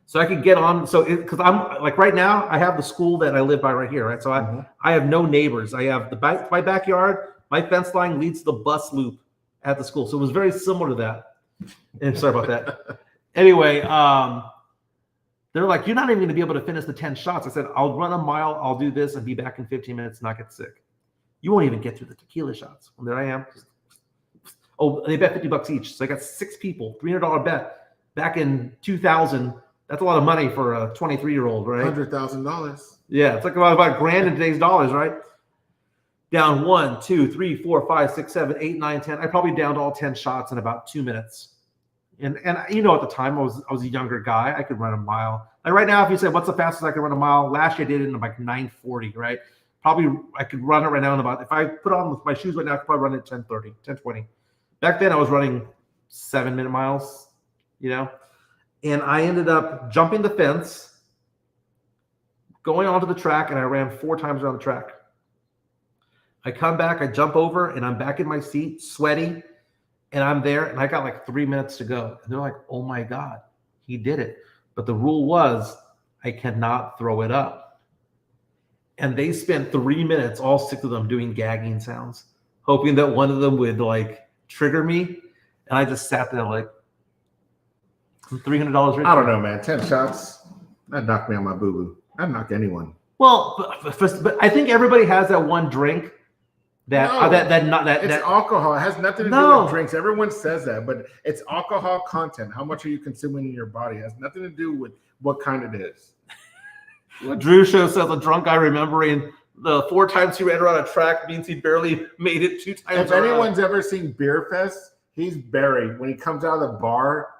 So I could get on. So because I'm like right now, I have the school that I live by right here, right? So I have no neighbors. I have my backyard. My fence line leads to the bus loop at the school. So it was very similar to that. And sorry about that. Anyway, they're like, you're not even going to be able to finish the 10 shots. I said, I'll run a mile. I'll do this and be back in 15 minutes and not get sick. You won't even get through the tequila shots. Well, there I am. Oh, they bet $50 each. So I got 6 people, $300 bet back in 2000. That's a lot of money for a 23-year-old, right? $100,000. Yeah, it's like about $1,000 in today's dollars, right? Down 1, 2, 3, 4, 5, 6, 7, 8, 9, 10. I probably downed all 10 shots in about 2 minutes. And at the time I was a younger guy. I could run a mile. Like right now, if you say what's the fastest I could run a mile, last year I did it in like 9:40, right? Probably I could run it right now in about, if I put on my shoes right now, I could probably run it 10:30, 10:20. Back then I was running 7-minute miles, And I ended up jumping the fence, going onto the track, and I ran 4 times around the track. I come back, I jump over, and I'm back in my seat, sweaty, and I'm there, and I got like 3 minutes to go. And they're like, oh my God, he did it. But the rule was I cannot throw it up. And they spent 3 minutes, all 6 of them, doing gagging sounds, hoping that one of them would like trigger me. And I just sat there like, $300 rich. I don't know, man. 10 shots, that'd knock me on my boo-boo. That'd knock anyone. Well, but I think everybody has that one drink that it's alcohol. It has nothing to do with drinks. Everyone says that, but it's alcohol content. How much are you consuming in your body? It has nothing to do with what kind it is. Drew Show says a drunk guy remembering the 4 times he ran around a track means he barely made it 2 times. If anyone's ever seen Beer Fest, he's buried when he comes out of the bar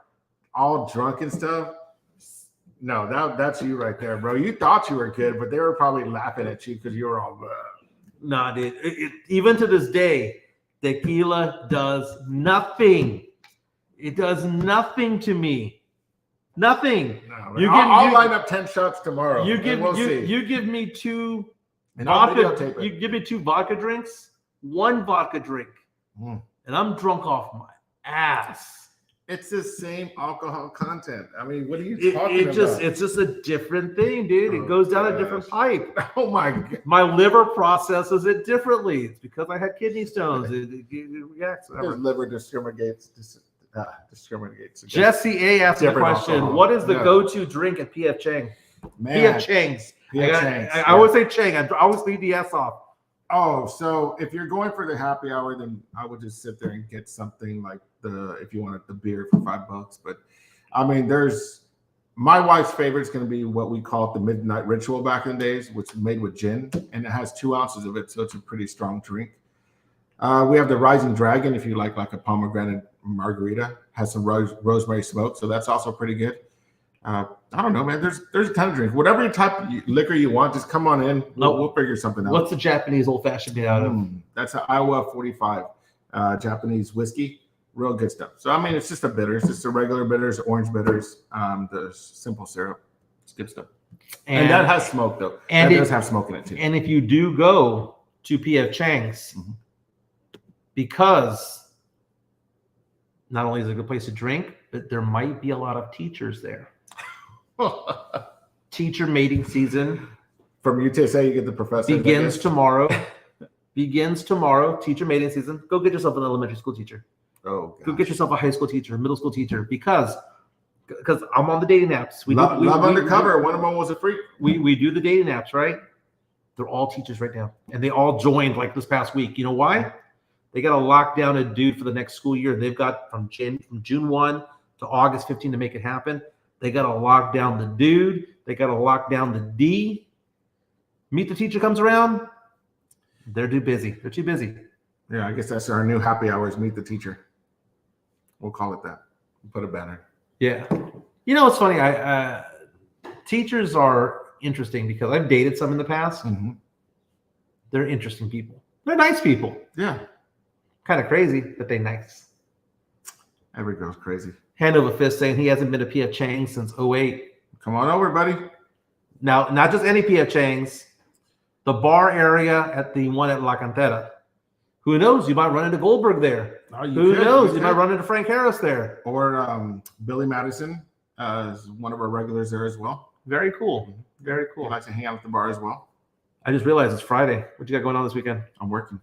all drunk and stuff. No, that's you right there, bro. You thought you were good, but they were probably laughing at you because you were all Nah, dude. Even to this day, tequila does nothing. It does nothing to me. Nothing. No, I'll line up 10 shots tomorrow. You give me 2 vodka. You give me 2 vodka drinks, 1 vodka drink, and I'm drunk off my ass. It's the same alcohol content. I mean, what are you talking about? It's just a different thing, dude. It goes down a different pipe. Oh my God. My liver processes it differently. It's because I had kidney stones. It reacts. His liver discriminates. Jesse A asked a question. Alcohol. What is the go-to drink at PF Chang? PF Chang's. I always say Chang. I always leave the S off. Oh, so if you're going for the happy hour, then I would just sit there and get something like if you wanted the beer for $5. But I mean, my wife's favorite is going to be what we call the Midnight Ritual back in the days, which is made with gin, and it has 2 ounces of it, so it's a pretty strong drink. We have the Rising Dragon, if you like a pomegranate margarita, has some rosemary smoke, so that's also pretty good. I don't know, man. There's a ton of drinks. Whatever type of liquor you want, just come on in. We'll figure something out. What's the Japanese old fashioned made out of? That's an Iowa 45 Japanese whiskey. Real good stuff. So I mean, it's just a bitter. It's just the regular bitters, orange bitters, the simple syrup. It's good stuff. And that has smoke though. And it does have smoke in it too. And if you do go to PF Chang's, because not only is it a good place to drink, but there might be a lot of teachers there. Teacher mating season from UTSA, you get the professor. Begins tomorrow. Teacher mating season. Go get yourself an elementary school teacher. Oh, go get yourself a high school teacher, middle school teacher, because I'm on the dating apps. Love Undercover. One of them was a freak. We do the dating apps, right? They're all teachers right now, and they all joined like this past week. You know why? They got to lock down a dude for the next school year. They've got from June 1 to August 15 to make it happen. They got to lock down the dude. They got to lock down the D. Meet the teacher comes around. They're too busy. They're too busy. Yeah, I guess that's our new happy hours. Meet the teacher. We'll call it that. We'll put a banner. Yeah. You know, it's funny. Teachers are interesting because I've dated some in the past. Mm-hmm. They're interesting people. They're nice people. Yeah. Kind of crazy, but they're nice. Every girl's crazy. Hand over fist saying he hasn't been to P.F. Chang's since 08. Come on over, buddy. Now, not just any P.F. Chang's, the bar area at the one at La Cantera. Who knows? You might run into Goldberg there. Oh, Who knows? You might run into Frank Harris there. Or Billy Madison is one of our regulars there as well. Very cool. Very He cool. likes to hang out at the bar as well. I just realized it's Friday. What you got going on this weekend? I'm working.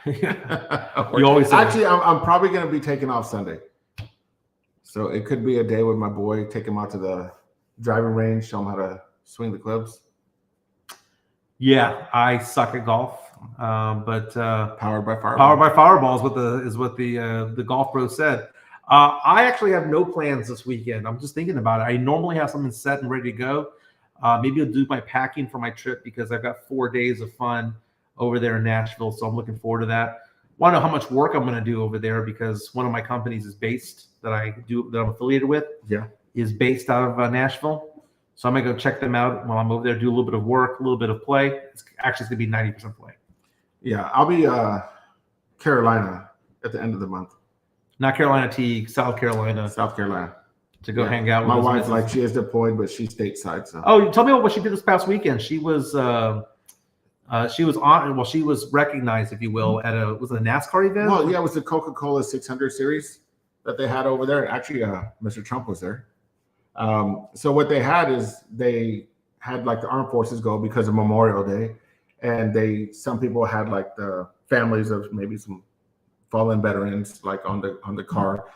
You always say Actually, I'm probably going to be taking off Sunday. So it could be a day with my boy, take him out to the driving range, show him how to swing the clubs. Yeah, I suck at golf, but Powered by Fireball. powered by Fireball is what the golf pro said. I actually have no plans this weekend. I'm just thinking about it. I normally have something set and ready to go. Maybe I'll do my packing for my trip because I've got 4 days of fun over there in Nashville, so I'm looking forward to that. Want to know how much work I'm going to do over there because one of my companies is based that I'm affiliated with. Yeah. Is based out of Nashville, so I'm gonna go check them out while I'm over there. Do a little bit of work, a little bit of play. It's going to be 90% play. Yeah, I'll be Carolina at the end of the month. Not Carolina Teague, South Carolina. South Carolina. To go hang out with my his wife. missus. Like she is deployed, but she's stateside. So. Oh, tell me what she did this past weekend. She was recognized, if you will, at a NASCAR event. Well, yeah, it was the Coca-Cola 600 series that they had over there. Actually, Mr. Trump was there. So what they had is they had like the armed forces go because of Memorial Day, and some people had like the families of maybe some fallen veterans like on the car,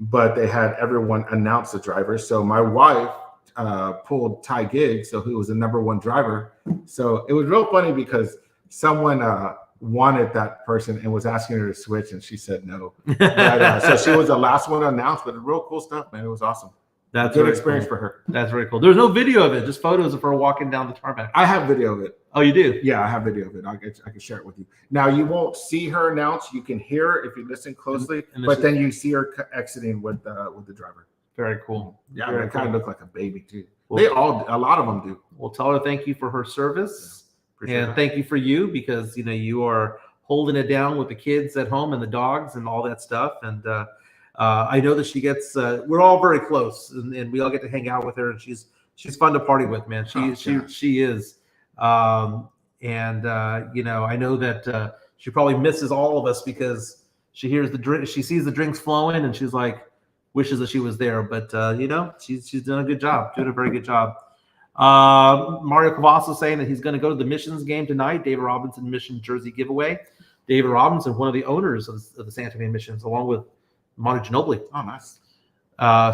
but they had everyone announce the driver. So my wife pulled Ty Giggs, so he was the #1 driver. So it was real funny because someone wanted that person and was asking her to switch, and she said no. But, so she was the last one announced, but real cool stuff, man. It was awesome. That's good very experience cool. for her. That's very cool. There's no video of it, just photos of her walking down the tarmac. I have video of it. Oh, you do? Yeah, I have video of it. I can share it with you. Now you won't see her announce. You can hear her if you listen closely, but then you see her exiting with the driver. Very cool. Yeah, very they kind of look like a baby too. Well, a lot of them do. We'll tell her thank you for her service, Appreciate and that. thank you for you because you are holding it down with the kids at home and the dogs and all that stuff. And I know that she gets. We're all very close, and we all get to hang out with her. And she's fun to party with, man. She is. I know that she probably misses all of us because she hears the drink, she sees the drinks flowing, and she's like wishes that she was there. But she's done a good job, doing a very good job. Mario Cavasso saying that he's going to go to the Missions game tonight. David Robinson Mission jersey giveaway. David Robinson, one of the owners of the San Antonio Missions, along with Manu Ginobili. Oh, nice.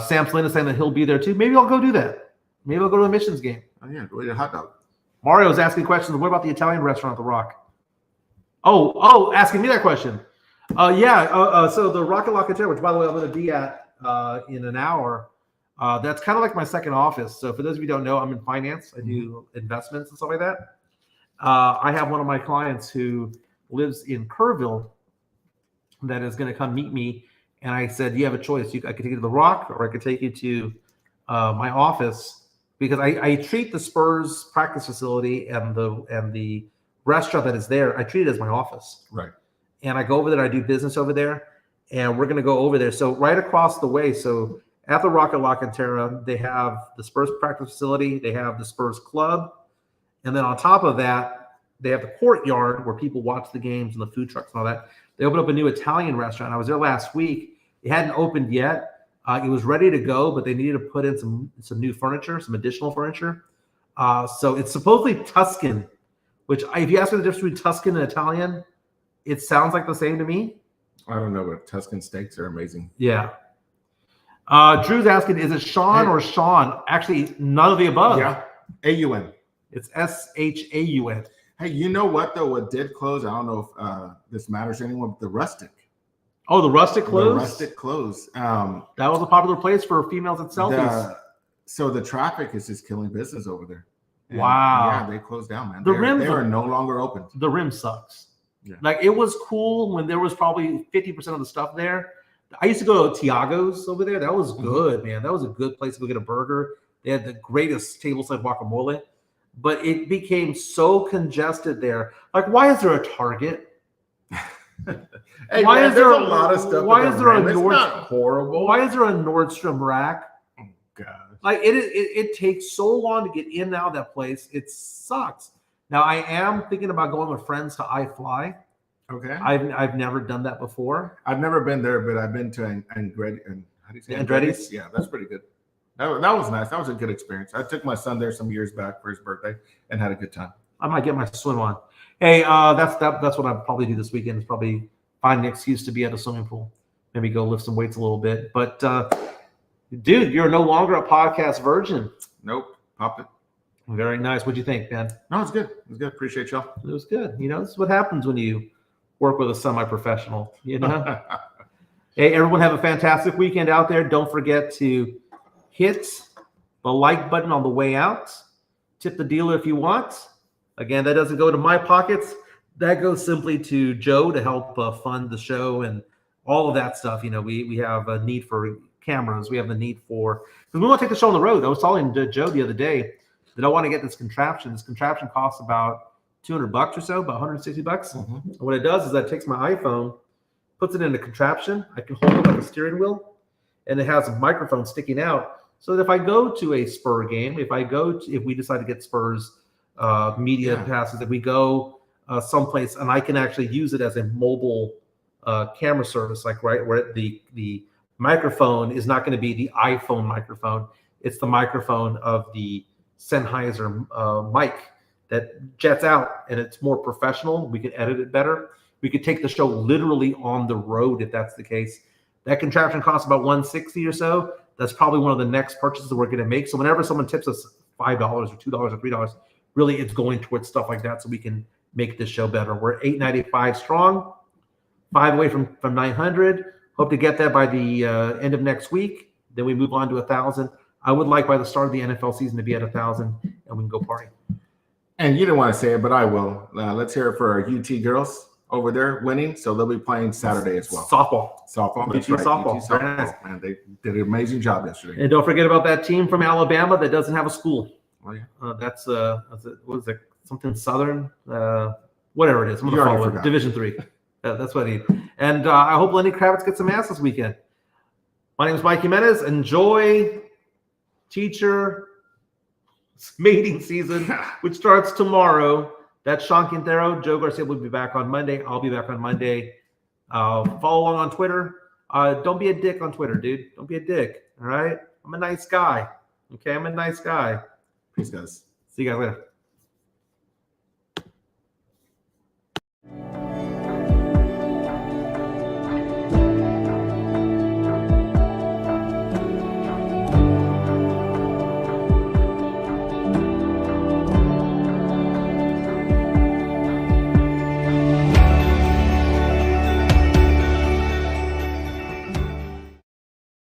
Sam Slynn is saying that he'll be there too. Maybe I'll go do that. Maybe I'll go to the Missions game. Oh yeah, go eat a hot dog. Mario's asking questions. What about the Italian restaurant at the Rock? Oh, asking me that question. So the Rock at La Cantera, which by the way I'm going to be at in an hour. That's kind of like my second office. So for those of you who don't know, I'm in finance. I do investments and stuff like that. I have one of my clients who lives in Kerrville that is going to come meet me. And I said, you have a choice. I could take you to the Rock or I could take you to my office because I treat the Spurs practice facility and the restaurant that is there, I treat it as my office. Right. And I go over there, I do business over there, and we're going to go over there. So right across the way, so at the Rock at La Cantera, they have the Spurs practice facility, they have the Spurs club, and then on top of that, they have the courtyard where people watch the games and the food trucks and all that. They opened up a new Italian restaurant. I was there last week. It hadn't opened yet. It was ready to go, but they needed to put in some new furniture, some additional furniture. So it's supposedly Tuscan, which if you ask me the difference between Tuscan and Italian, it sounds like the same to me. I don't know, but Tuscan steaks are amazing. Yeah. Drew's asking, is it Sean or Sean? Actually, none of the above. Yeah. AUN. It's SHAUN. Hey, you know what though? What did close? I don't know if this matters to anyone, but the Rustic. Oh, the Rustic closed? The Rustic closed. That was a popular place for females at Celtics. So the traffic is just killing business over there. And, Wow. Yeah, they closed down, man. The They rims are are- no longer open. The rim sucks. Yeah. Like it was cool when there was probably 50% of the stuff there. I used to go to Tiago's over there. That was good, man. That was a good place to go get a burger. They had the greatest tableside guacamole, but it became so congested there. Like, why is there a Target? Hey, Why man, is there there's a- a lot of stuff? why at the is there a Rim. It's Nord- not horrible? Why is there a Nordstrom rack? Oh, God. Like it takes so long to get in and out of that place. It sucks. Now I am thinking about going with friends to iFly. Okay. I've never done that before. I've never been there, but I've been to Andretti. And how do you say Andretti's? Yeah, that's pretty good. That was nice. That was a good experience. I took my son there some years back for his birthday and had a good time. I might get my swim on. Hey, that's what I'll probably do this weekend. Is probably find an excuse to be at a swimming pool. Maybe go lift some weights a little bit. But dude, you're no longer a podcast virgin. Nope. Popped it. Very nice. What'd you think, Ben? No, it's good. It's good. Appreciate y'all. It was good. You know, this is what happens when you work with a semi-professional. You know. Hey, everyone, have a fantastic weekend out there. Don't forget to hit the like button on the way out. Tip the dealer if you want. Again, that doesn't go to my pockets. That goes simply to Joe to help fund the show and all of that stuff. You know, we have a need for cameras. We have the need for, because we want to take the show on the road. I was telling Joe the other day that I want to get this contraption. This contraption costs about $200 or so, about $160. Mhm. And what it does is that it takes my iPhone, puts it in a contraption. I can hold it like a steering wheel, and it has a microphone sticking out. So that if I go to a Spur game, if we decide to get Spurs media passes, if we go someplace, and I can actually use it as a mobile camera service, like right where the microphone is not going to be the iPhone microphone. It's the microphone of the Sennheiser mic that jets out, and it's more professional. We can edit it better. We could take the show literally on the road if that's the case. That contraption costs about $160 or so. That's probably one of the next purchases that we're going to make. So whenever someone tips us $5 or $2 or $3, really it's going towards stuff like that so we can make this show better. We're $895 strong, 5 away from 900. Hope to get that by the end of next week. Then we move on to 1,000. I would like by the start of the NFL season to be at 1,000, and we can go party. And you didn't want to say it, but I will. Let's hear it for our UT girls over there winning. So they'll be playing Saturday as well. Softball. That's UT right. softball. UT Very nice. Man, they did an amazing job yesterday. And don't forget about that team from Alabama that doesn't have a school. Oh, yeah. That's what is it? Something Southern, whatever it is. I'm You gonna already follow it. forgot. Division III. That's what I need. And I hope Lenny Kravitz gets some ass this weekend. My name is Mike Jimenez. Enjoy teacher mating season, which starts tomorrow. That's Sean Quintero. Joe Garcia will be back on Monday. I'll be back on Monday. Follow along on Twitter. Don't be a dick on Twitter, dude. Don't be a dick. All right? I'm a nice guy. Okay? I'm a nice guy. Peace, guys. See you guys later.